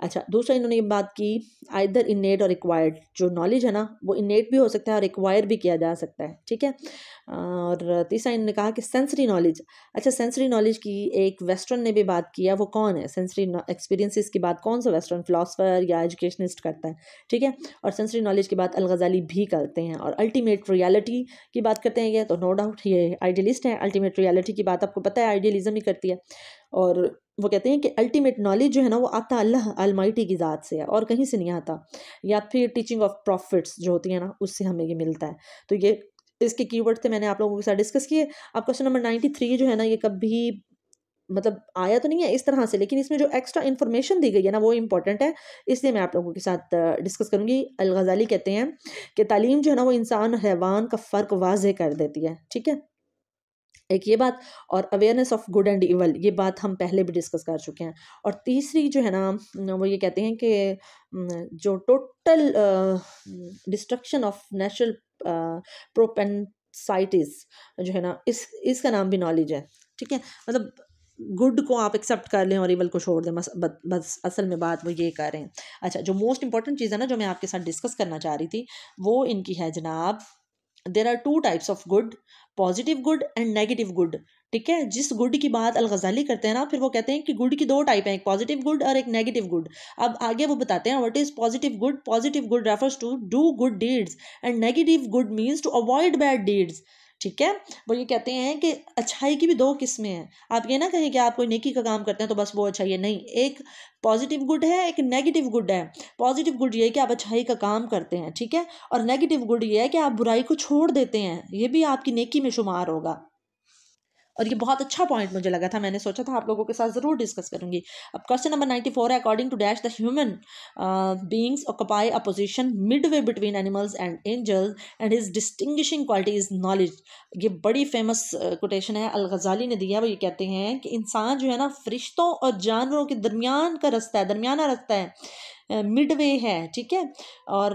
अच्छा दूसरा इन्होंने ये बात की आइदर इनेट और एक्वायर्ड, जो नॉलेज है ना वो इनेट भी हो सकता है और एक्वायर भी किया जा सकता है, ठीक है। और तीसरा इन्होंने कहा कि सेंसरी नॉलेज। अच्छा सेंसरी नॉलेज की एक वेस्टर्न ने भी बात किया, वो कौन है, सेंसरी एक्सपीरियंसेस की बात कौन सा वेस्टर्न फिलोसफर या एजुकेशनिस्ट करता है, ठीक है। और सेंसरी नॉलेज की बात अल-गज़ाली भी करते हैं। और अल्टीमेट रियलिटी की बात करते हैं ये, तो नो डाउट ये आइडियलिस्ट है। अल्टीमेट रियलिटी की बात आपको पता है आइडियलिज्म ही करती है, और वो कहते हैं कि अल्टीमेट नॉलेज जो है ना वो आता अल्लाह अलमाइटी की ज़ात से है और कहीं से नहीं आता, या फिर टीचिंग ऑफ प्रॉफिट्स जो होती है ना उससे हमें ये मिलता है। तो ये इसके कीवर्ड थे, मैंने आप लोगों के साथ डिस्कस किए। अब क्वेश्चन नंबर 93 जो है ना, ये कभी मतलब आया तो नहीं है इस तरह से, लेकिन इसमें जो एक्स्ट्रा इन्फॉर्मेशन दी गई है ना वो इंपॉर्टेंट है, इसलिए मैं आप लोगों के साथ डिस्कस करूंगी। अल-गज़ाली कहते हैं कि तालीम जो है ना वो इंसान और हैवान का फ़र्क वाज़े कर देती है, ठीक है, एक ये बात। और awareness of good and evil, ये बात हम पहले भी डिस्कस कर चुके हैं। और तीसरी जो है ना वो ये कहते हैं कि जो टोटल डिस्ट्रक्शन ऑफ नेचुरल प्रोपेंसाइटिस जो है ना, इसका नाम भी नॉलेज है, ठीक है। मतलब गुड को आप एक्सेप्ट कर लें और इवल को छोड़ दें, बस असल में बात वो ये कर रहे हैं। अच्छा जो मोस्ट इंपॉर्टेंट चीज़ है ना जो मैं आपके साथ डिस्कस करना चाह रही थी, वो इनकी है जनाब there are two types of good, positive good and negative good. ठीक है, जिस गुड की बात अल गजाली करते हैं ना, फिर वो कहते हैं कि गुड की दो टाइप है, एक पॉजिटिव गुड और एक नेगेटिव गुड। अब आगे वो बताते हैं what is positive good. Positive good refers to do good deeds and negative good means to avoid bad deeds. ठीक है, वो ये कहते हैं कि अच्छाई की भी दो किस्में हैं। आप ये ना कहें कि आप कोई नेकी का काम करते हैं तो बस वो अच्छाई है, नहीं, एक पॉजिटिव गुड है, एक नेगेटिव गुड है। पॉजिटिव गुड ये है कि आप अच्छाई का काम करते हैं, ठीक है, और नेगेटिव गुड ये है कि आप बुराई को छोड़ देते हैं, ये भी आपकी नेकी में शुमार होगा। और ये बहुत अच्छा पॉइंट मुझे लगा था, मैंने सोचा था आप लोगों के साथ ज़रूर डिस्कस करूंगी। अब क्वेश्चन नंबर 94 है, according to dash the human beings occupy a position midway between animals and angels and his distinguishing quality is knowledge. ये बड़ी फेमस कोटेशन है, अल गजाली ने दिया। वो ये कहते हैं कि इंसान जो है ना फरिश्तों और जानवरों के दरमियान का रास्ता है, दरमियाना रास्ता है, मिडवे है। ठीक है, और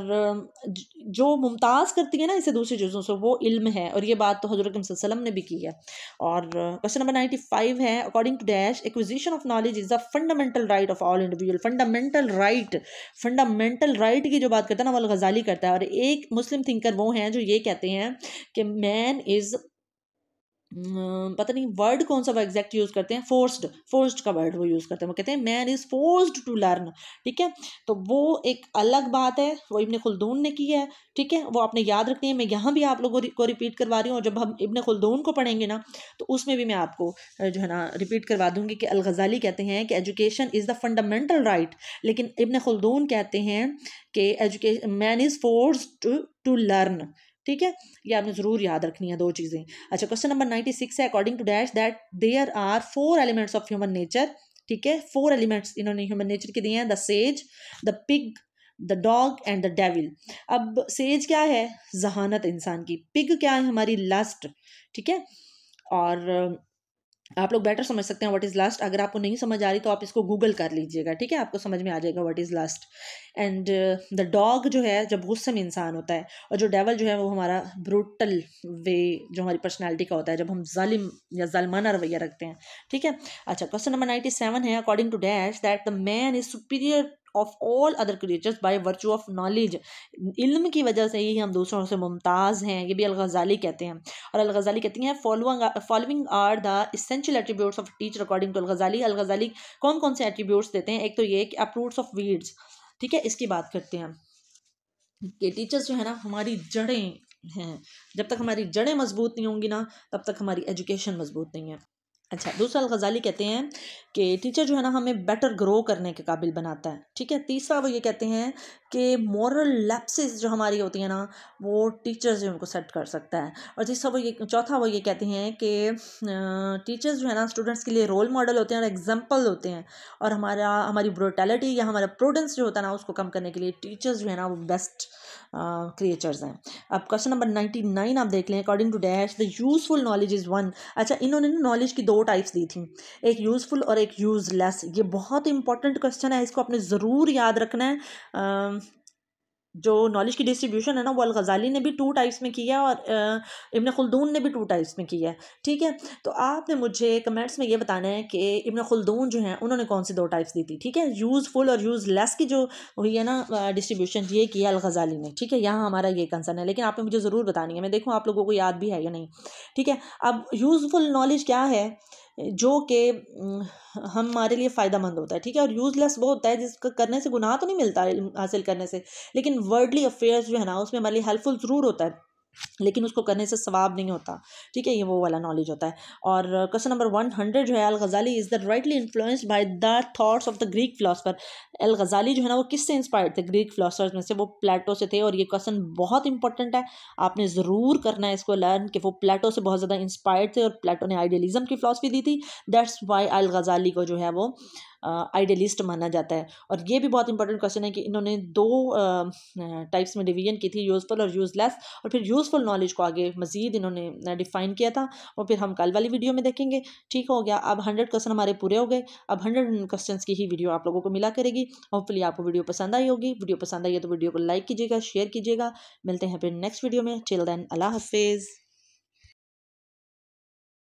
जो मुमताज़ करती है ना इसे दूसरी चीज़ों से, वो इल्म है, और ये बात तो हज़रत मुहम्मद सल्लल्लाहु अलैहि वसल्लम ने भी की है। और क्वेश्चन नंबर 95 है, according to dash acquisition of knowledge is the fundamental right of all individual. Fundamental right की जो बात करता है ना, वो अल गजाली करता है। और एक मुस्लिम थिंकर वो हैं जो ये कहते हैं कि मैन इज़, पता नहीं वर्ड कौन सा वो एग्जैक्ट यूज करते हैं, फोर्स्ड का वर्ड वो यूज करते हैं। वो कहते हैं man is forced to learn. ठीक है, तो वो एक अलग बात है, वो इब्ने खुल्दून ने की है। ठीक है, वो आपने याद रखनी है, मैं यहाँ भी आप लोगों को रिपीट करवा रही हूँ, और जब हम इब्ने खुल्दून को पढ़ेंगे ना तो उसमें भी मैं आपको जो है ना रिपीट करवा दूंगी कि अल गजाली कहते हैं कि education is the fundamental right, लेकिन इब्ने खुल्दून कहते हैं कि education man is forced to learn. ठीक है, ये आपने जरूर याद रखनी है दो चीज़ें। अच्छा, क्वेश्चन नंबर 96 है, according to dash that there are 4 elements of human nature. ठीक है, 4 एलिमेंट्स इन्होंने ह्यूमन नेचर के दिए हैं, the sage, the pig, the dog and the devil. अब सेज क्या है, जहानत इंसान की। पिग क्या है, हमारी लस्ट। ठीक है, और आप लोग बेटर समझ सकते हैं व्हाट इज़ लास्ट। अगर आपको नहीं समझ आ रही तो आप इसको गूगल कर लीजिएगा, ठीक है, आपको समझ में आ जाएगा what is last. And the dog जो है जब गुस्से में इंसान होता है, और जो डेवल जो है वो हमारा ब्रूटल वे जो हमारी पर्सनालिटी का होता है, जब हम जालिम या जालमाना रवैया रखते हैं। ठीक है, अच्छा, क्वेश्चन नंबर 97 है, according to dash that the man is superior of all other creatures by virtue of knowledge. इल्म की वजह से ही हम दूसरों से मुमताज़ हैं, ये भी अल गजाली कहते हैं। और अल गजाली कहती हैं following are the essential attributes of teacher according to Al Ghazali. Al गजाली कौन कौन से एट्रीब्यूट्स देते हैं, एक तो ये कि अप्रूट्स ऑफ वीड्स। ठीक है, इसकी बात करते हैं कि टीचर्स जो है ना हमारी जड़ें हैं, जब तक हमारी जड़ें मजबूत नहीं होंगी ना तब तक हमारी एजुकेशन मजबूत नहीं है। अच्छा, दूसरा अल गजाली कहते हैं कि टीचर जो है ना हमें बेटर ग्रो करने के काबिल बनाता है। ठीक है, तीसरा वो ये कहते हैं कि मॉरल लैप्सेस जो हमारी होती है ना वो टीचर्स जो उनको सेट कर सकता है। और चौथा वो ये कहते हैं कि टीचर्स जो है ना स्टूडेंट्स के लिए रोल मॉडल होते हैं और एग्जाम्पल होते हैं, और हमारी ब्रूटैलिटी या हमारा प्रूडेंस जो होता है ना उसको कम करने के लिए टीचर्स जो है ना वो बेस्ट क्रिएचर्स हैं। अब क्वेश्चन नंबर 99 आप देख लें, according to dash the useful knowledge is one. अच्छा, इन्होंने नॉलेज की दो टाइप्स दी थी, एक यूज़फुल और एक यूज़लेस। ये बहुत इंपॉर्टेंट क्वेश्चन है, इसको आपने ज़रूर याद रखना है। जो नॉलेज की डिस्ट्रीब्यूशन है ना वो अल गजाली ने भी 2 टाइप्स में किया, और इब्न खुल्दून ने भी 2 टाइप्स में किया है। ठीक है, तो आपने मुझे कमेंट्स में ये बताना है कि इब्न खुल्दून जो हैं उन्होंने कौन सी 2 टाइप्स दी थी। ठीक है, यूज़फुल और यूज़लेस की जो हुई है ना डिस्ट्रीब्यूशन, ये किया अल गजाली ने। ठीक है, यहाँ हमारा ये कंसर्न है, लेकिन आपने मुझे ज़रूर बतानी है, मैं देखूँ आप लोगों को याद भी है या नहीं। ठीक है, अब यूज़फुल नॉलेज क्या है, जो कि हमारे लिए फ़ायदा मंद होता है। ठीक है, और यूज़लेस वो होता है जिसका करने से गुनाह तो नहीं मिलता इल्म हासिल करने से, लेकिन वर्ल्डली अफेयर्स जो है ना उसमें हमारे लिए हेल्पफुल ज़रूर होता है, लेकिन उसको करने से सवाब नहीं होता। ठीक है, ये वो वाला नॉलेज होता है। और क्वेश्चन नंबर 100 जो है, Al Ghazali is the rightly influenced by the thoughts of the Greek philosopher. Al Ghazali जो है ना वो किससे इंस्पायर्ड थे, ग्रीक फिलोसफर्स में से, वो प्लेटो से थे। और ये क्वेश्चन बहुत इंपॉर्टेंट है, आपने ज़रूर करना है इसको लर्न, कि वो प्लेटो से बहुत ज़्यादा इंस्पायर्ड थे, और प्लेटो ने आइडियलिज्म की फिलॉसफी दी थी। दैट्स वाई अल गजाली को जो है वो आइडियलिस्ट माना जाता है। और ये भी बहुत इंपॉर्टेंट क्वेश्चन है कि इन्होंने 2 टाइप्स में डिवीजन की थी, यूज़फुल और यूज़लेस, और फिर यूज़फुल नॉलेज को आगे मज़ीद इन्होंने डिफ़ाइन किया था, और फिर हम कल वाली वीडियो में देखेंगे। ठीक हो गया, अब 100 क्वेश्चन हमारे पूरे हो गए। अब 100 क्वेश्चन की ही वीडियो आप लोगों को मिला करेगी। होपफुली आपको वीडियो पसंद आई होगी। वीडियो पसंद आई है तो वीडियो को लाइक कीजिएगा, शेयर कीजिएगा। मिलते हैं फिर नेक्स्ट वीडियो में। टिल देन, अल्लाह हाफिज़।